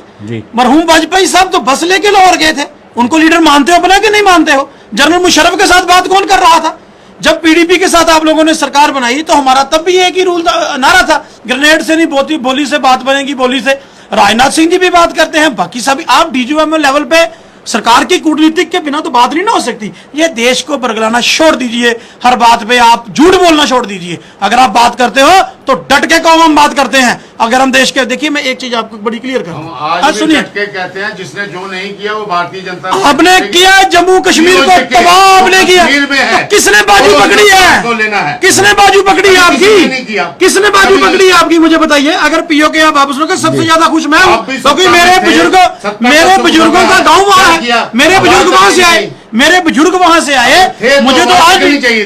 मरहूम वाजपेयी साहब तो बस लेके लाहौर गए थे, उनको लीडर मानते हो अपना कि नहीं मानते हो? जनरल मुशर्रफ के साथ बात कौन कर रहा था? जब पीडीपी के साथ आप लोगों ने सरकार बनाई तो हमारा तब भी एक ही रूल नारा था, ग्रेनेड से नहीं बोली से बात बनेगी, बोली से। राजनाथ सिंह जी भी बात करते हैं, बाकी सभी। आप डीजीएमओ लेवल पे सरकार की कूटनीतिक के बिना तो बात नहीं ना हो सकती। ये देश को बरगलाना छोड़ दीजिए, हर बात पे आप झूठ बोलना छोड़ दीजिए। अगर आप बात करते हो तो डट के कहो हम बात करते हैं। अगर हम देश के, देखिए मैं एक चीज आपको बड़ी क्लियर करूं, आज सुनिए, कहते हैं जिसने जो नहीं किया वो भारतीय जनता आपने किया। जम्मू कश्मीर को तबाह आपने किया, तो किसने बाजू पकड़ी है? किसने बाजू पकड़ी है आपकी? किसने बाजू पकड़ी है आपकी, मुझे बताइए। अगर पीओके आप वापस लोगे, सबसे ज्यादा खुश मैं हूं, क्योंकि मेरे बुजुर्गों का गाँव वहां है, मेरे बुजुर्ग वहां से आए, मेरे बुजुर्ग वहां से आए। मुझे तो आज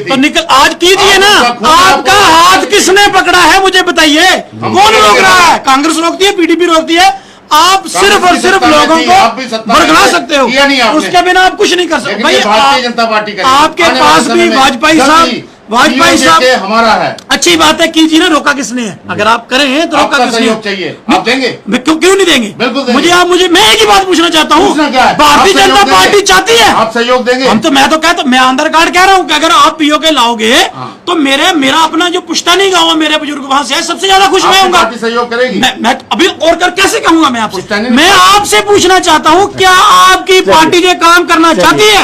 तो निकल, आज कीजिए ना। आपका हाथ किसने पकड़ा है मुझे बताइए? कौन रोक रहा है? कांग्रेस रोकती है, पीडीपी रोकती है। आप सिर्फ और सिर्फ लोगों को बरगला सकते हो, उसके बिना आप कुछ नहीं कर सकते। भाई भारतीय जनता पार्टी आपके पास भी वाजपेयी साहब हमारा है। अच्छी बात है, कीजिए ना। रोका किसने है? अगर आप करें तो रोका किसने है? चाहिए, आप देंगे? क्यों नहीं देंगे? बिल्कुल देंगे। मुझे मैं एक ही बात पूछना चाहता हूँ, भारतीय जनता पार्टी चाहती है, आप सहयोग देंगे? मैं तो कहता, मैं आधार कार्ड कह रहा हूँ कि अगर आप पीओके लाओगे तो मेरा अपना जो पुश्तैनी गाँव है, मेरे बुजुर्ग वहां से है, सबसे ज्यादा खुश मैं हूँ। सहयोग करेगी? मैं अभी और कैसे कहूंगा मैं आपसे? मैं आपसे पूछना चाहता हूँ, क्या आपकी पार्टी ये काम करना चाहती है?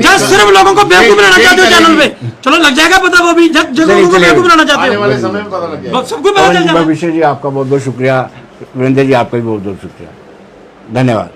या सिर्फ लोगों को बेवकूफ बनाना चाहते हो चैनल पे? चलो लग जाएगा पता, वो भी जगह को बेवकूफ बनाना चाहते हो, समय में पता लग जाएगा, सबको पता चल जाएगा। जी आपका बहुत बहुत शुक्रिया, वीरेंद्र जी आपका भी बहुत बहुत शुक्रिया, धन्यवाद।